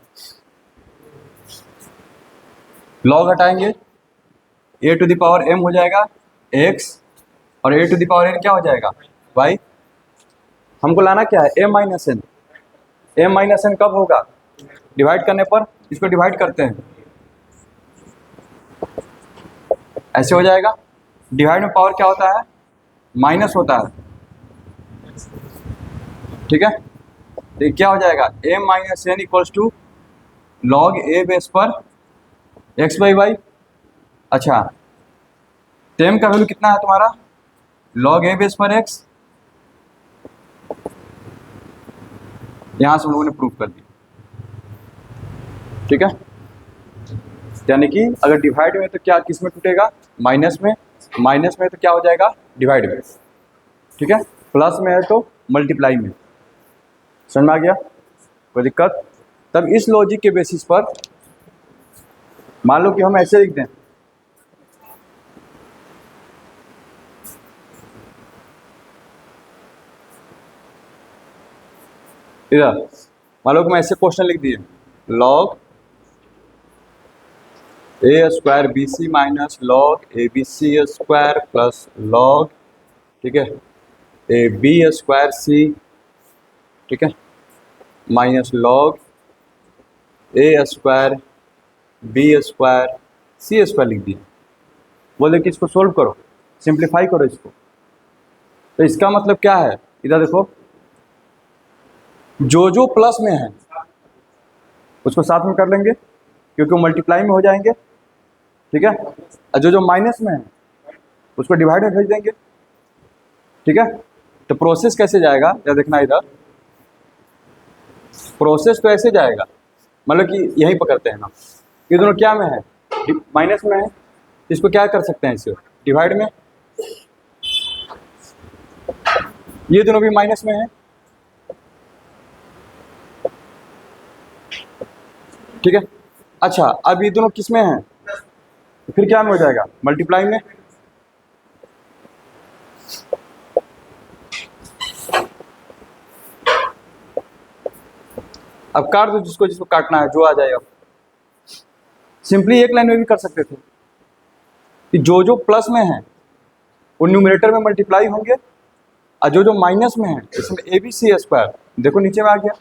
A: लॉग हटाएंगे a to the power m हो जाएगा x और a to the power n क्या हो जाएगा y। हमको लाना क्या है m minus n, m minus n कब होगा डिवाइड करने पर, इसको डिवाइड करते हैं ऐसे हो जाएगा। डिवाइड में पावर क्या होता है माइनस होता है, ठीक है। तो ये क्या हो जाएगा m minus n equals to log a base पर x बाई वाई। अच्छा, तो m का वैल्यू कितना है तुम्हारा लॉग a बेस पर x, यहां से हम लोगों ने प्रूफ कर दिया, ठीक है। यानी कि अगर डिवाइड में तो क्या किस में टूटेगा माइनस में, माइनस में तो क्या हो जाएगा डिवाइड में, ठीक है। प्लस में है तो मल्टीप्लाई में, समझ में आ गया? कोई दिक्कत? तब इस लॉजिक के बेसिस पर मान लो कि हम ऐसे लिख दें, इधर मान लो कि मैं ऐसे क्वेश्चन लिख दिए log a square b c minus log a b c square plus log, ठीक है, ए बी स्क्वायर सी, ठीक है, minus log a square b square c square लिख दिया। बोले कि इसको सोल्व करो, सिंप्लीफाई करो इसको। तो इसका मतलब क्या है, इधर देखो, जो जो प्लस में है उसको साथ में कर लेंगे क्योंकि वो मल्टीप्लाई में हो जाएंगे, ठीक है। और जो जो माइनस में है उसको डिवाइड में भेज देंगे, ठीक है। तो प्रोसेस कैसे जाएगा या देखना इधर, प्रोसेस तो ऐसे जाएगा, मतलब कि यहीं पकड़ते हैं ना, ये दोनों क्या में है, माइनस में है, इसको क्या कर सकते हैं, इसे डिवाइड में, ये दोनों भी माइनस में है, ठीक है। अच्छा अब ये दोनों किस में है, तो फिर क्या में हो जाएगा, मल्टीप्लाई में। अब काट दो जिसको जिसको काटना है, जो आ जाएगा। सिंपली एक लाइन में भी कर सकते थे कि जो जो प्लस में है वो न्यूमरेटर में मल्टीप्लाई होंगे, और जो जो माइनस में है इसमें ए बी सी स्क्वायर, देखो नीचे में आ गया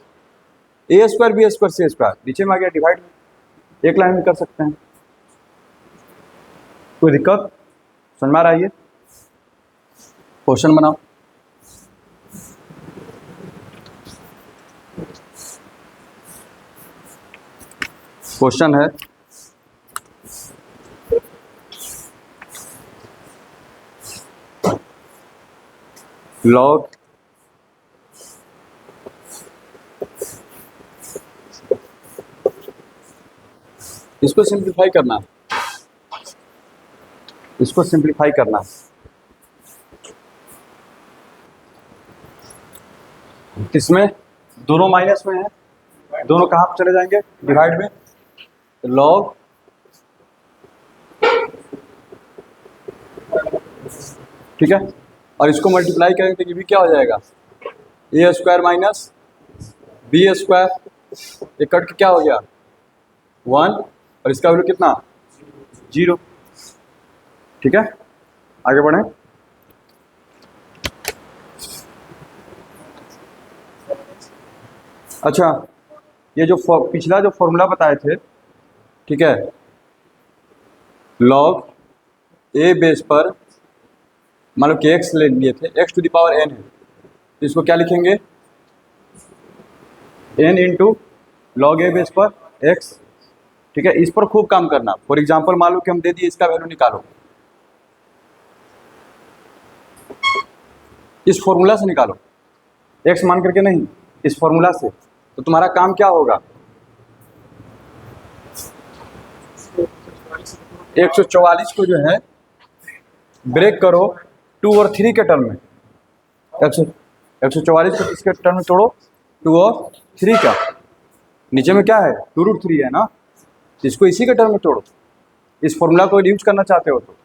A: ए square b square c square, नीचे में आ गया डिवाइड में, एक लाइन में कर सकते हैं। कोई दिक्कत समझ में आ रहा है? ये क्वेश्चन बनाओ। क्वेश्चन है लॉग इसको सिंप्लीफाई करना है, इसको सिंप्लीफाई करना है। इसमें दोनों माइनस में है, दोनों कहाँ पर चले जाएंगे, डिवाइड में। लॉग ठीक है, और इसको मल्टीप्लाई करेंगे तो ये भी क्या हो जाएगा, ए स्क्वायर माइनस बी स्क्वायर, ये कट के क्या हो गया 1, और इसका वैल्यू कितना 0, ठीक है। आगे बढ़ें। अच्छा ये जो पिछला जो फॉर्मूला बताए थे, ठीक है, लॉग ए बेस पर मान लो कि एक्स ले लिए थे, x to the power n है, तो इसको क्या लिखेंगे n into log a base पर एक्स, ठीक है। इस पर खूब काम करना। फॉर एग्जांपल मान लो कि हम दे दिए इसका वैल्यू निकालो, इस फॉर्मूला से निकालो, एक्स मान करके नहीं, इस फॉर्मूला से, तो तुम्हारा काम क्या होगा 144 को जो है ब्रेक करो 2 और 3 के टर्म में, 144 को किसके टर्म में तोड़ो 2 और 3 का, नीचे में क्या है 2√3 है ना, इसको इसी के टर्म में तोड़ो, इस फॉर्मूला को यूज करना चाहते हो तो,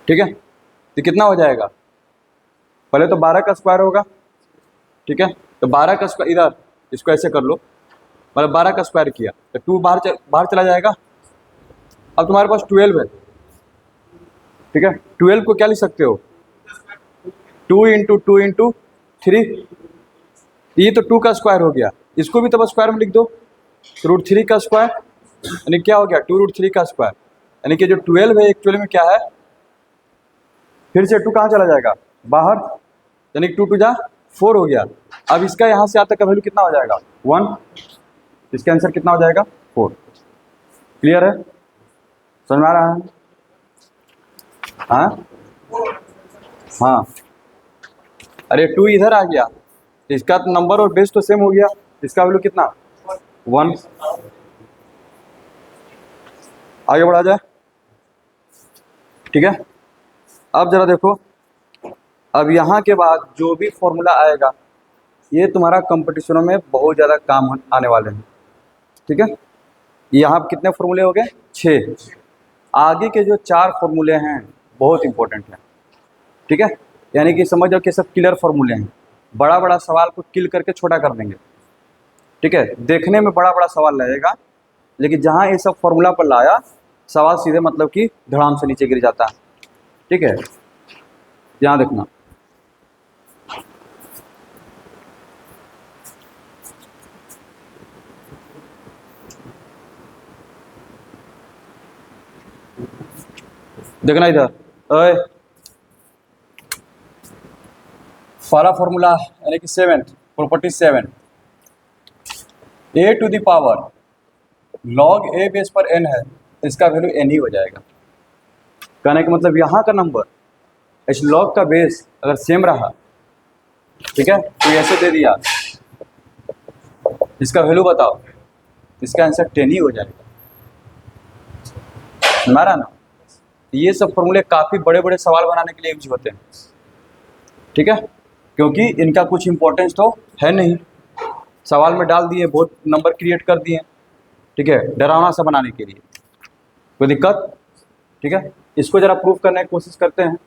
A: ठीक है। तो कितना हो जाएगा, पहले तो 12 का स्क्वायर होगा, ठीक है, तो 12 का स्क्वायर इधर इसको ऐसे कर लो, मतलब 12 का स्क्वायर किया तो 2 बाहर चला जाएगा। अब तुम्हारे पास 12 है, ठीक है, 12 को क्या लिख सकते हो 2 इंटू 2 इंटू 3, ये तो 2 का स्क्वायर हो गया, इसको भी तो बस स्क्वायर में लिख दो, √3 का स्क्वायर यानी क्या हो गया 2√3 का स्क्वायर, यानी कि जो 12 है एक्चुअली में क्या है, फिर से 2 कहाँ चला जाएगा बाहर, यानी 2 2 जा 4 हो गया। अब इसका यहाँ से आता का वैल्यू कितना हो जाएगा 1, इसका आंसर कितना हो जाएगा 4। क्लियर है, समझ में आ रहा है? हाँ हाँ, अरे 2 इधर आ गया, इसका नंबर और बेस तो सेम हो गया, इसका वैल्यू कितना 1। आगे बढ़ा जाए, ठीक है। अब जरा देखो, अब यहाँ के बाद जो भी फॉर्मूला आएगा ये तुम्हारा कंपटीशनों में बहुत ज़्यादा काम आने वाले हैं, ठीक है। यहाँ कितने फॉर्मूले हो गए 6, आगे के जो 4 फॉर्मूले हैं बहुत इंपॉर्टेंट हैं, ठीक है। यानी कि समझ जाओ कि सब किलर फॉर्मूले हैं, बड़ा बड़ा सवाल को किल करके छोटा कर देंगे, ठीक है। देखने में बड़ा बड़ा सवाल लगेगा, लेकिन जहाँ ये सब फॉर्मूला पर लाया सवाल सीधे मतलब कि धड़ाम से नीचे गिर जाता है, ठीक है। यहाँ देखना, देखना इधर, ओए पहला फॉर्मूला यानी कि 7 property 7, a to the power log a base पर n है, इसका वैल्यू n ही हो जाएगा। कहने का मतलब यहाँ का नंबर इस लॉग का बेस अगर सेम रहा, ठीक है, तो ऐसे दे दिया, इसका वैल्यू बताओ, इसका आंसर 10 ही हो जाएगा। हमारा ना ये सब फॉर्मूले काफ़ी बड़े बड़े सवाल बनाने के लिए यूज होते हैं, ठीक है, क्योंकि इनका कुछ इंपॉर्टेंस तो है नहीं, सवाल में डाल दिए, बहुत नंबर क्रिएट कर दिए, ठीक है, डरावना सा बनाने के लिए। कोई दिक्कत? ठीक है, इसको जरा प्रूफ करने की कोशिश करते हैं।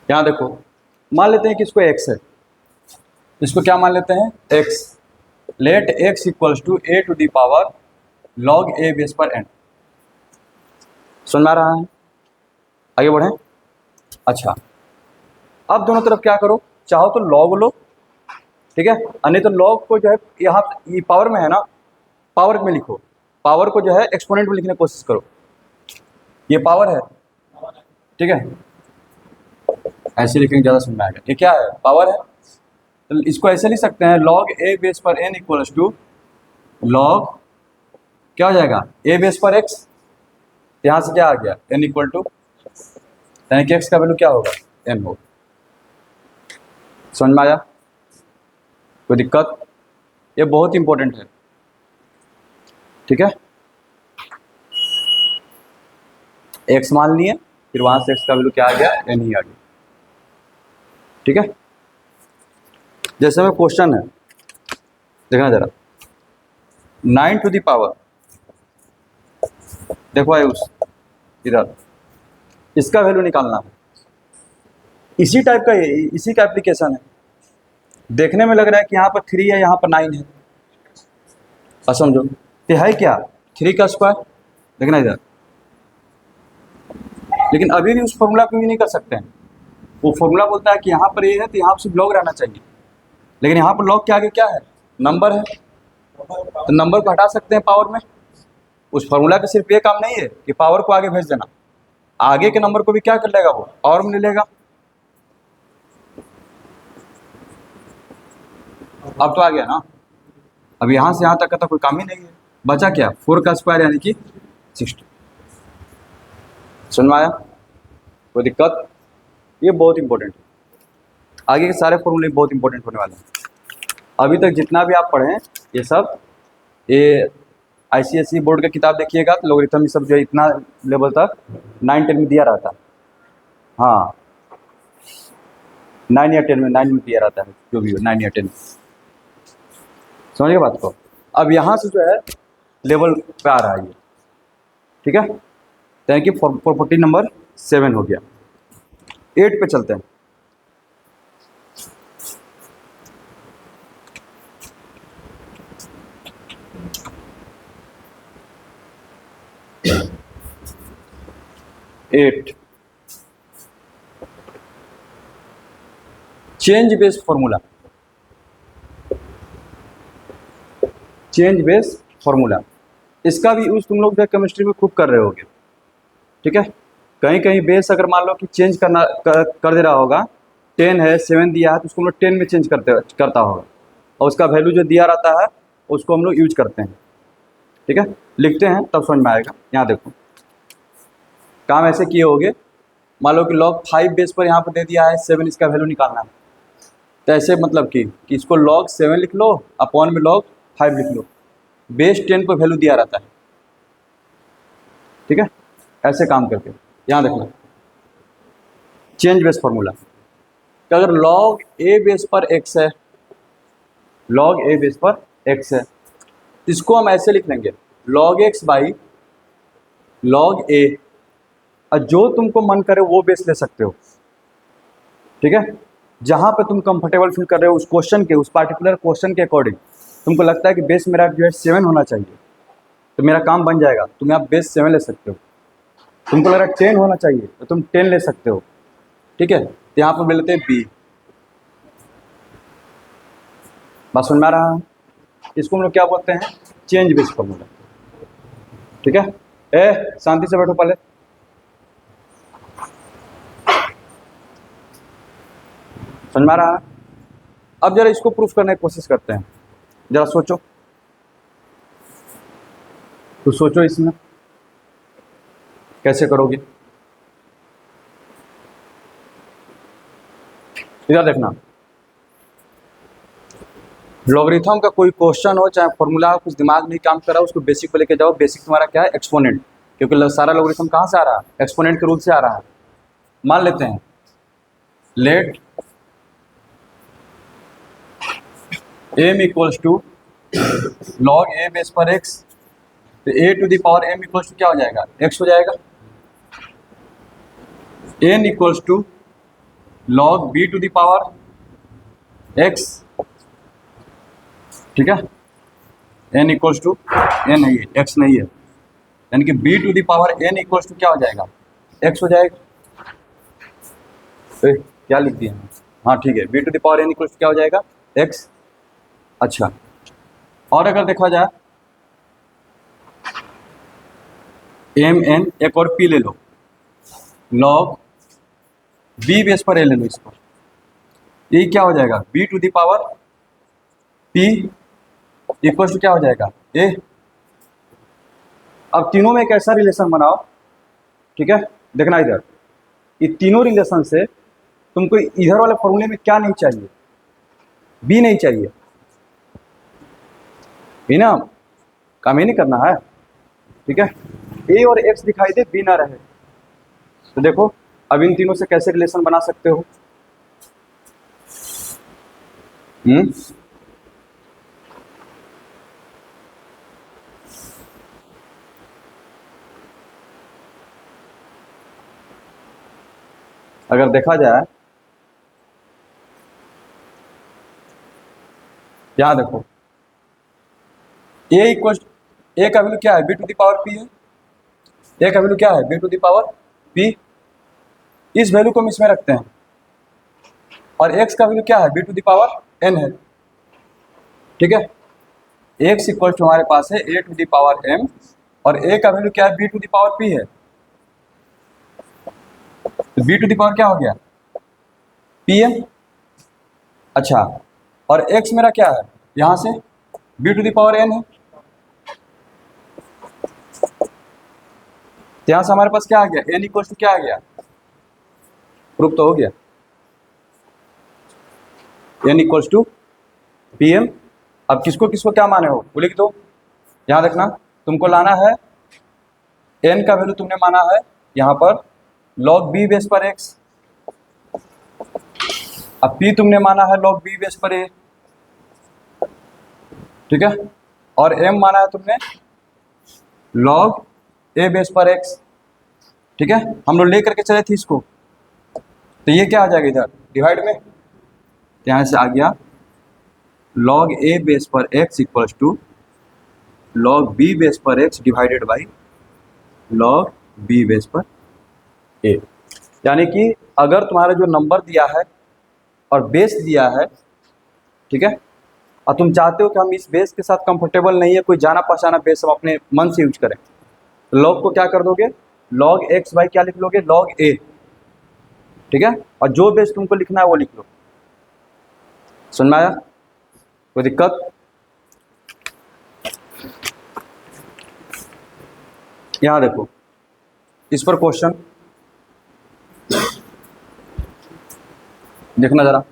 A: यहाँ देखो, मान लेते हैं कि इसको x है, इसको क्या मान लेते हैं, x। Let x equals to a to the power log a base पर n। समझ में आ रहा है? आगे बढ़ें। अच्छा, अब दोनों तरफ क्या करो, चाहो तो log लो, ठीक है, नहीं तो log को जो है यहाँ ये पावर में है ना, पावर में लिखो, पावर को जो है एक्सपोनेंट में लिखने की कोशिश करो। ये पावर है, ठीक है, ऐसे लिखेंगे ज़्यादा समझ में आएगा। ये क्या है, पावर है, तो इसको ऐसे लिख सकते हैं, log a बेस पर n इक्वल्स टू log क्या हो जाएगा, a बेस पर x, यहाँ से क्या आ गया, n इक्वल टू, यानी कि x का वैल्यू क्या होगा, n होगा। समझ में आया? कोई दिक्कत? ये बहुत इंपॉर्टेंट है, ठीक है, x मान लिए, फिर वहाँ से x का वैल्यू क्या आ गया, n ही आ गया, ठीक है। जैसे में क्वेश्चन है, देखना जरा, 9 टू दी पावर, देखो आयुष इधर, इसका वैल्यू निकालना है। इसी टाइप का, इसी का एप्लीकेशन है। देखने में लग रहा है कि यहाँ पर 3 है, यहाँ पर 9 है, और समझो ये है क्या, 3 का स्क्वायर, देखना इधर। लेकिन अभी भी उस फॉर्मूला को भी नहीं कर सकते हैं, वो फॉर्मूला बोलता है कि यहाँ पर ये है तो यहाँ पर सिर्फ लॉग रहना चाहिए, लेकिन यहाँ पर लॉग के आगे क्या है, नंबर है, तो नंबर को हटा सकते हैं पावर में। उस फॉर्मूला का सिर्फ ये काम नहीं है कि पावर को आगे भेज देना, आगे के नंबर को भी क्या कर लेगा, वो पावर में ले लेगा। अब तो आ गया ना, अब यहाँ से यहाँ तक का तो कोई काम ही नहीं है, बचा क्या, 4 का स्क्वायर यानी कि 60। सुन में आया? कोई दिक्कत? ये बहुत इंपॉर्टेंट है, आगे के सारे फॉर्मूले बहुत इंपॉर्टेंट होने वाले हैं। अभी तक जितना भी आप पढ़ें ये सब, ये ICSE बोर्ड का किताब देखिएगा तो लोगरिथम ये सब जो है इतना लेवल तक 9-10 में दिया रहता है, हाँ 9 या 10 में, 9 में दिया रहता है, जो भी हो 9 या 10। समझिए बात को। अब यहाँ से जो है लेवल पे आ रहा है ये, ठीक है, यानी कि प्रॉपर्टी नंबर 7 हो गया। 8 पे चलते हैं। Change base formula, change base formula, इसका भी यूज तुम लोग केमिस्ट्री में खूब कर रहे होगे, ठीक है। कहीं कहीं बेस अगर मान लो कि चेंज कर दे रहा होगा, 10 है 7 दिया है तो उसको हम लोग 10 में चेंज करता होगा, और उसका वैल्यू जो दिया रहता है उसको हम लोग यूज करते हैं, ठीक है, लिखते हैं तब समझ में आएगा। यहाँ देखो काम ऐसे किए होगे, मान लो कि log 5 बेस पर यहाँ पर दे दिया है 7, इसका वैल्यू निकालना है, तो ऐसे मतलब कि इसको log 7 लिख लो, अपॉन में log 5 लिख लो, बेस 10 पर वैल्यू दिया रहता है, ठीक है, ऐसे काम करके। यहाँ देखना चेंज बेस फॉर्मूला, तो अगर log a बेस पर x है, log a बेस पर x है, इसको हम ऐसे लिख लेंगे log x by log a, और जो तुमको मन करे वो बेस ले सकते हो, ठीक है, जहाँ पे तुम कंफर्टेबल फील कर रहे हो उस क्वेश्चन के, उस पार्टिकुलर क्वेश्चन के अकॉर्डिंग तुमको लगता है कि बेस मेरा जो है 7 होना चाहिए तो मेरा काम बन जाएगा, तुम यहाँ बेस 7 ले सकते हो। तुमको लग रहा है 10 होना चाहिए तो तुम 10 ले सकते हो, ठीक है, तो यहाँ पर ले लेते हैं बी। बात समझ में आ रहा है? इसको हम लोग क्या बोलते हैं, चेंज बेस फॉर्मूला, ठीक है। शांति से बैठो पहले, समझ में आ रहा है? अब जरा इसको प्रूफ करने की कोशिश करते हैं, जरा सोचो, तो सोचो इसमें कैसे करोगे। इधर देखना, लॉगरिथम का कोई क्वेश्चन हो चाहे फॉर्मूला कुछ दिमाग नहीं काम कर रहा हो, उसको बेसिक पे लेके जाओ। बेसिक तुम्हारा क्या है? एक्सपोनेंट, क्योंकि सारा लॉगरिथम कहाँ से आ रहा है? एक्सपोनेंट के रूप से आ रहा है। मान लेते हैं let m equals to log a base पर x, तो a to the power m equals to क्या हो जाएगा? x हो जाएगा। n equals to log b to the power x, ठीक है। n इक्वल्स टू n नहीं है, x नहीं है, यानी कि b to the power n equals to क्या हो जाएगा? x हो जाएगा। क्या लिख दिया? हाँ ठीक है, b to the power n equals to क्या हो जाएगा? x। अच्छा, और अगर देखा जाए एम एन, एक और पी ले लो, लॉग बी बेस पर ए ले लो इसको, ये क्या हो जाएगा? B to the power p equal to क्या हो जाएगा? ए। अब तीनों में एक ऐसा रिलेशन बनाओ, ठीक है, देखना इधर, ये तीनों रिलेशन से तुमको इधर वाले फॉर्मूले में क्या नहीं चाहिए? बी नहीं चाहिए, बी ना, काम ही नहीं करना है, ठीक है। ए और एक्स दिखाई दे, बी ना रहे, तो देखो अब इन तीनों से कैसे रिलेशन बना सकते हो? अगर देखा जाए, यहां देखो, ए इक्वल, ए का वैल्यू क्या है? B to the power p है। ए का वैल्यू क्या है? B to the power p. इस वैल्यू को हम इसमें रखते हैं, और एक्स का वैल्यू क्या है? B to the power n है, ठीक है। एक्स इक्वल टू हमारे पास है a to the power m, और ए का वैल्यू क्या है? B to the power p है, तो बी टू द पावर क्या हो गया? P m. अच्छा, और एक्स मेरा क्या है? यहां से b to the power n है, तो यहां से हमारे पास क्या आ गया? एन इक्वल टू क्या आ गया? प्रूफ तो हो गया, n equals to p m. अब किसको किसको क्या माने हो वो लिख दो। यहाँ देखना, तुमको लाना है एन का वैल्यू, तुमने माना है यहाँ पर लॉग बी बेस पर एक्स, अब पी तुमने माना है लॉग बी बेस पर ए, ठीक है, और एम माना है तुमने लॉग ए बेस पर एक्स, ठीक है। हम लोग ले करके चले थे इसको, तो ये क्या आ जाएगा इधर डिवाइड में, यहाँ से आ गया लॉग ए बेस पर x equals to log b base पर x divided by log b base पर ए। यानी कि अगर तुम्हारा जो नंबर दिया है और बेस दिया है, ठीक है, और तुम चाहते हो कि हम इस बेस के साथ कंफर्टेबल नहीं है, कोई जाना पहचाना बेस हम अपने मन से यूज करें, तो लॉग को क्या कर दोगे? लॉग एक्स बाई क्या लिख लोगे? लॉग ए, ठीक है, और जो बेस तुमको लिखना है वो लिख लो। समझ में आया? कोई दिक्कत? यहां देखो, इस पर क्वेश्चन देखना जरा,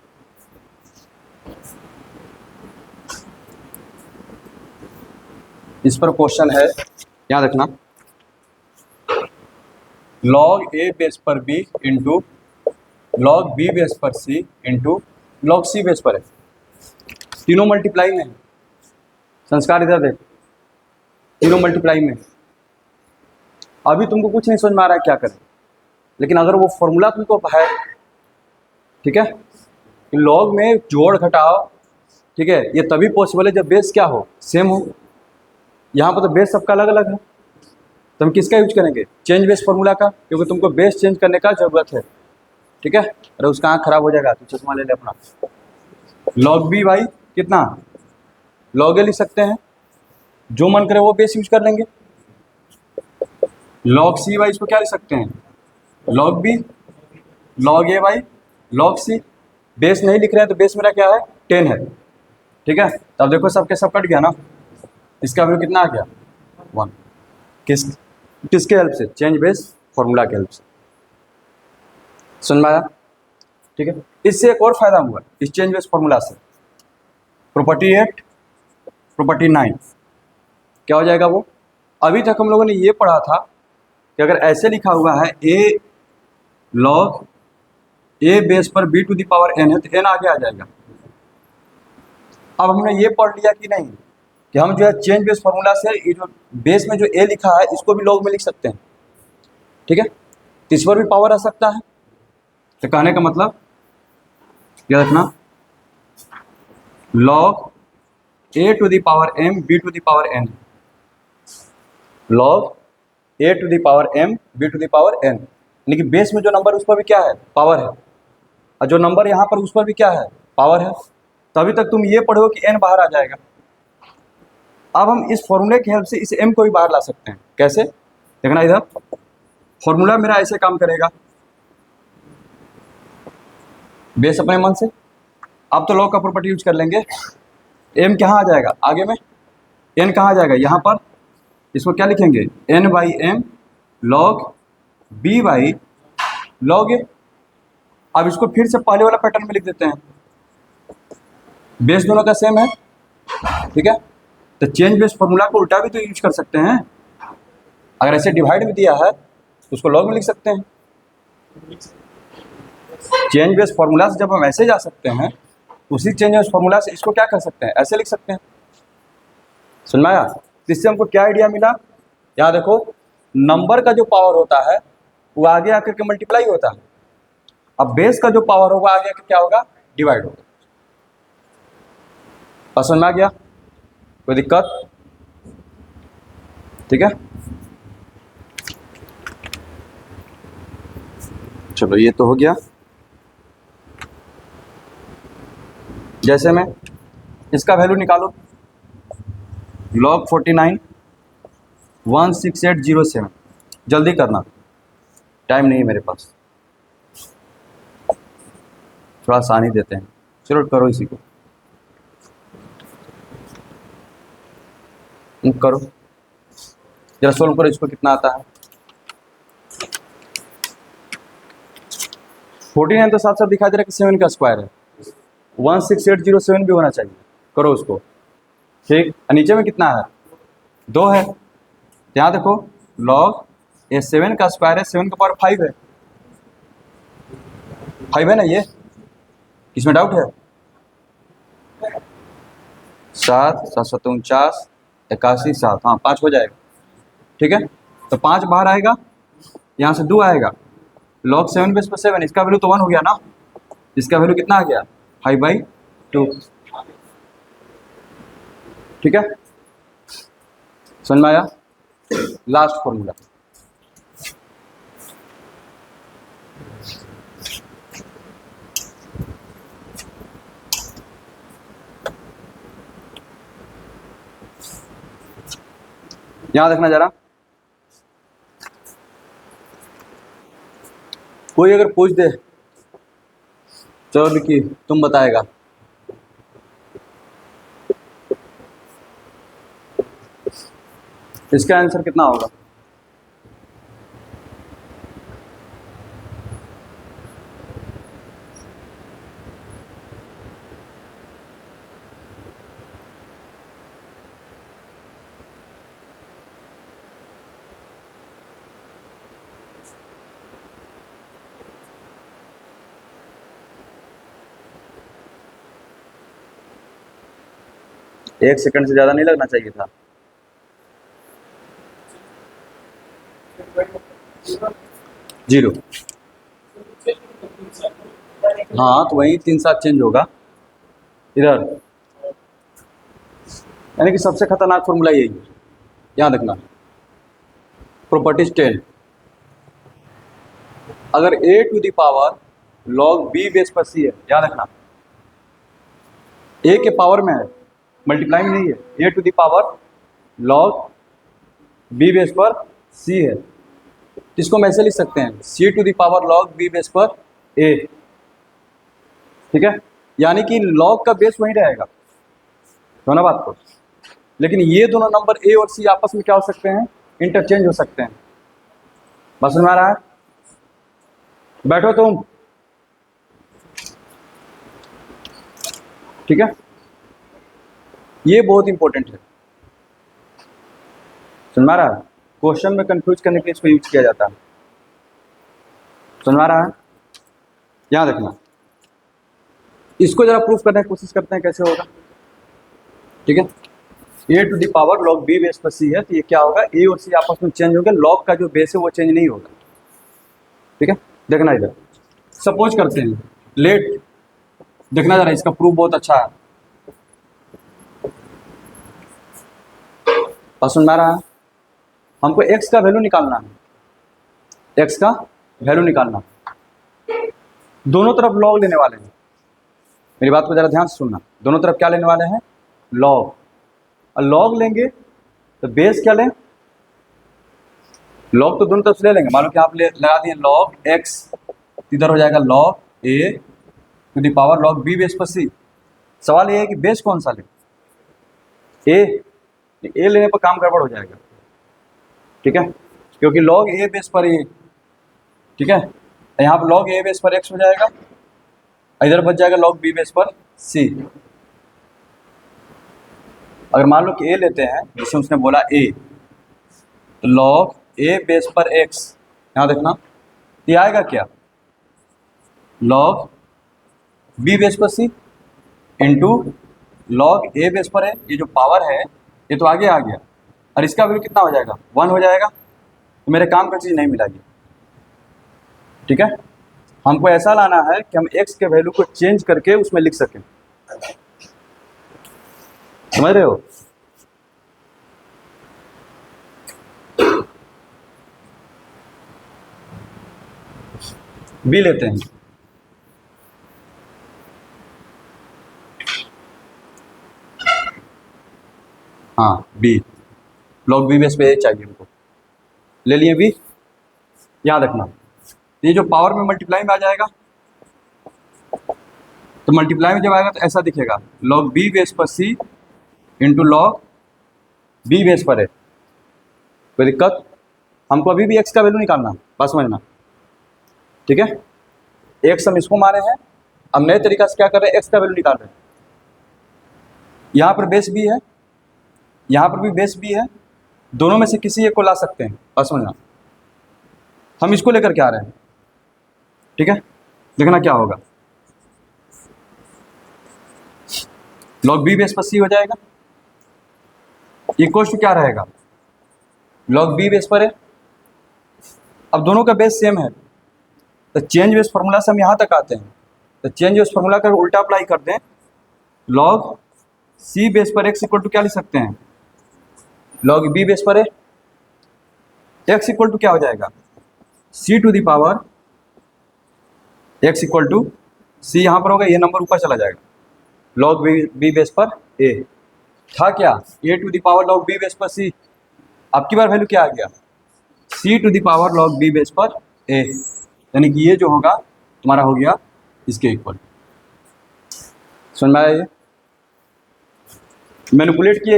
A: इस पर क्वेश्चन है, यहां देखना, लॉग ए बेस पर b into log b base पर c into log c base पर है, तीनों मल्टीप्लाई में है। संस्कार इधर देख, तीनों मल्टीप्लाई में। अभी तुमको कुछ नहीं समझ में आ रहा है क्या करें, लेकिन अगर वो फॉर्मूला तुमको है, ठीक है, लॉग में जोड़ घटाओ, ठीक है, ये तभी पॉसिबल है जब बेस क्या हो? सेम हो। यहाँ पर तो बेस सबका अलग अलग है, तो हम किसका यूज करेंगे? चेंज बेस फॉर्मूला का, क्योंकि तुमको बेस चेंज करने का जरूरत है, ठीक है। अरे उसका आँख खराब हो जाएगा, तो चश्मा ले ले अपना। लॉग बी बाई कितना? लॉग ए लिख सकते हैं, जो मन करे वो बेस यूज कर लेंगे। लॉग सी बाई इसको क्या लिख सकते हैं? Log b, log a by log c. Base नहीं लिख रहे हैं तो बेस मेरा क्या है? 10 है, ठीक है। तब देखो सबके सब कट गया ना, इसका वैल्यू कितना आ गया? 1। किसके हेल्प से? चेंज बेस फॉर्मूला के हेल्प से। सुन में आया? ठीक है। इससे एक और फायदा हुआ इस चेंज बेस फॉर्मूला से, प्रॉपर्टी 8 प्रॉपर्टी 9 क्या हो जाएगा वो, अभी तक हम लोगों ने ये पढ़ा था कि अगर ऐसे लिखा हुआ है a log a बेस पर b to the power n है तो n आगे आ जाएगा। अब हमने ये पढ़ लिया कि नहीं कि हम जो है चेंज बेस फॉर्मूला से ये जो बेस में जो a लिखा है इसको भी log में लिख सकते हैं, ठीक है। तो इस पर भी पावर आ सकता है। तो कहने का मतलब क्या रखना, log a to the power m b to the power n, log a to the power m b to the power n, यानी कि बेस में जो नंबर उस पर भी क्या है, पावर है, और जो नंबर यहाँ पर उस पर भी क्या है, पावर है। तभी तक तुम ये पढ़ो कि n बाहर आ जाएगा। अब हम इस फॉर्मूले की हेल्प से इस m को भी बाहर ला सकते हैं। कैसे, देखना इधर, फॉर्मूला मेरा ऐसे काम करेगा, बेस अपने मन से, अब तो लॉग का प्रॉपर्टी यूज कर लेंगे। m कहाँ आ जाएगा, आगे में n कहाँ आ जाएगा, यहाँ पर, इसको क्या लिखेंगे, n by m log b by log a। अब इसको फिर से पहले वाला पैटर्न में लिख देते हैं, बेस दोनों का सेम है, ठीक है। तो चेंज बेस फॉर्मूला को उल्टा भी तो यूज कर सकते हैं, अगर ऐसे डिवाइड में दिया है तो उसको लॉग में लिख सकते हैं। चेंज बेस फॉर्मूला से जब हम ऐसे जा सकते हैं, उसी चेंज बेस फॉर्मूला से इसको क्या कर सकते हैं, ऐसे लिख सकते हैं। समझ में आया। इससे हमको क्या आइडिया मिला, यहाँ देखो, नंबर का जो पावर होता है वो आगे आकर के मल्टीप्लाई होता है, अब बेस का जो पावर होगा आगे आकर क्या होगा, डिवाइड होगा। समझ में आ गया, कोई दिक्कत, ठीक है। चलो ये तो हो गया। जैसे में इसका वैल्यू निकालो, log 49 16807, जल्दी करना, टाइम नहीं है मेरे पास, थोड़ा आसानी देते हैं। चलो करो इसी को, करो जरा, सोल्व करो इसको, कितना आता है। 49 तो साथ साथ दिखाई दे रहा है कि 7 का स्क्वायर है, 16807 भी होना चाहिए, करो उसको, ठीक। नीचे में कितना है, 2 है, यहाँ देखो log ये 7 का स्क्वायर है, 7 का पावर 5 है, 5 है ना, ये इसमें डाउट है, 7 7 7 49 81 7, हाँ 5 हो जाएगा, ठीक है। तो 5 बाहर आएगा, यहाँ से 2 आएगा, log 7 बेस पर 7, इसका वैल्यू तो 1 हो गया ना, इसका वैल्यू कितना आ गया, 5/2, ठीक है। समझ में आया। लास्ट फॉर्मूला, यहां देखना जरा, कोई अगर पूछ दे, चलो विकी तुम बताएगा, इसका आंसर कितना होगा, एक सेकंड से ज़्यादा नहीं लगना चाहिए था। जीरो, हाँ तो वही 3 7 चेंज होगा इधर, यानी कि सबसे खतरनाक फॉर्मूला यही है। यहाँ देखना, प्रॉपर्टीज 10, अगर a to the power log b base पर c है, याद रखना a के पावर में है, मल्टीप्लाई में नहीं है, a to the power log b base पर c है, इसको हम ऐसे लिख सकते हैं c to the power log b base पर a, ठीक है। यानी कि log का बेस वहीं रहेगा, तो ना बात को, लेकिन ये दोनों नंबर a और c आपस में क्या हो सकते हैं, इंटरचेंज हो सकते हैं। बस समझ में आ रहा है, बैठो तुम, ठीक है, ये बहुत इंपॉर्टेंट है। समझ में आ रहा है? क्वेश्चन में कंफ्यूज करने के लिए इसको यूज किया जाता है। समझ में आ रहा है? यहाँ देखना, इसको जरा प्रूफ करने की कोशिश करते हैं कैसे होगा। ठीक है, a to the power log b base पर c है, तो ये क्या होगा, a और c आपस में चेंज होगा, log का जो बेस है वो चेंज नहीं होगा। ठीक है, देखना इधर, सपोज करते हैं लेट, देखना जरा इसका प्रूफ बहुत अच्छा है। समझ में आ रहा है? हमको x का वैल्यू निकालना है, x का वैल्यू निकालना, दोनों तरफ log लेने वाले हैं। मेरी बात को जरा ध्यान से सुनना, दोनों तरफ क्या लेने वाले हैं, log। और log लेंगे तो बेस क्या लें, log तो दोनों तरफ से ले लेंगे। मान लो कि आप लगा दिए log x, इधर हो जाएगा log a to the power log b base पर c। सवाल ये है कि बेस कौन सा ले, a लेने पर काम गड़बड़ हो जाएगा। ठीक है, क्योंकि log a बेस पर a, ठीक है, यहाँ पर log a बेस पर x हो जाएगा, इधर बच जाएगा log b बेस पर c। अगर मान लो कि a लेते हैं, जैसे उसने बोला a, तो log a बेस पर x, यहाँ देखना ये आएगा क्या, log b बेस पर c into log a base पर है। ये जो पावर है ये तो आगे आ गया, और इसका वैल्यू कितना हो जाएगा, 1 हो जाएगा। तो मेरे काम का चीज़ नहीं मिलेगी। ठीक है, हमको ऐसा लाना है कि हम x के वैल्यू को चेंज करके उसमें लिख सकें। समझ रहे हो? b लेते हैं, हाँ b, log b बेस पे a चाहिए हमको, ले लिए b। यहाँ देखना, ये जो पावर में मल्टीप्लाई में आ जाएगा, तो मल्टीप्लाई में जब आएगा तो ऐसा दिखेगा, log b बेस पर c into log b base पर है। कोई दिक्कत? हमको अभी भी x का वैल्यू निकालना, बस समझना। ठीक है, x हम इसको मारे हैं, अब नए तरीका से क्या कर रहे हैं, x का वैल्यू निकाल रहे हैं। यहाँ पर बेस b है, यहाँ पर भी बेस b है, दोनों में से किसी एक को ला सकते हैं, बस समझना। हम इसको लेकर के आ रहे हैं। ठीक है, देखना क्या होगा, log b बेस पर c हो जाएगा, इक्वल टू क्या रहेगा, log b बेस पर है। अब दोनों का बेस सेम है, तो चेंज बेस फॉर्मूला से हम यहाँ तक आते हैं, तो चेंज बेस फॉर्मूला का उल्टा अप्लाई कर दें, log c बेस पर x इक्वल टू क्या लिख सकते हैं, log b बेस पर है, x इक्वल टू क्या हो जाएगा, c to the power x equal to c, यहाँ पर होगा, ये नंबर ऊपर चला जाएगा, log b बेस पर a था क्या, a to the power log b base पर c। अब की बार वैल्यू क्या आ गया, c to the power log b base पर a, यानी कि ये जो होगा तुम्हारा हो गया इसके इक्वल। समझ में आया? ये मैनिपुलेट किए,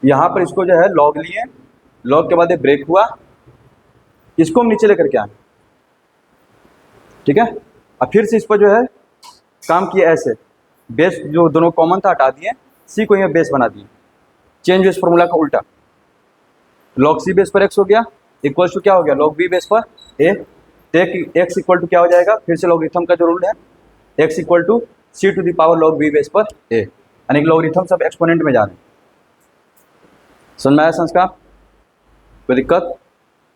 A: यहाँ पर इसको जो है log लिए, log के बाद ये ब्रेक हुआ, इसको हम नीचे लेकर के आए। ठीक है, अब फिर से इस पर जो है काम किया, ऐसे बेस जो दोनों कॉमन था हटा दिए, c को यहाँ बेस बना दिए, चेंज बेस फॉर्मूला का उल्टा, log c बेस पर x हो गया, इक्वल टू क्या हो गया, log b बेस पर a, x इक्वल टू क्या हो जाएगा, फिर से लॉगरिथम का जो रूल है, x equal to c to the power log b base पर a, यानी कि लॉगरिथम सब एक्सपोनेंट में जा रहे हैं। समझ में आया संस्कार? कोई दिक्कत?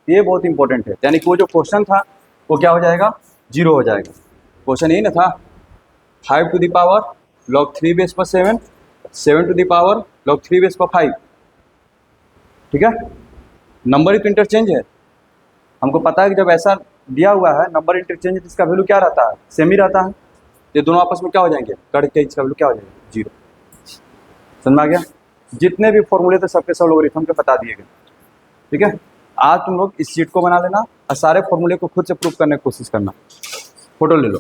A: ये बहुत इंपॉर्टेंट है, यानी कि वो जो क्वेश्चन था वो क्या हो जाएगा, 0 हो जाएगा। क्वेश्चन यही ना था, 5 to the power log 3 base पर 7, 7 to the power log 3 base पर 5। ठीक है, नंबर तो इंटरचेंज है, हमको पता है कि जब ऐसा दिया हुआ है नंबर इंटरचेंज, तो इसका वैल्यू क्या रहता है, सेम ही रहता है। ये दोनों आपस में क्या हो जाएंगे, कट के इसका वैल्यू क्या हो जाएगा, 0। समझ में आ गया? जितने भी फॉर्मूले थे सबके सब लॉगरिथम के बता दिए गए। ठीक है, आज तुम लोग इस शीट को बना लेना और सारे फॉर्मूले को खुद से प्रूव करने की कोशिश करना। फोटो ले लो।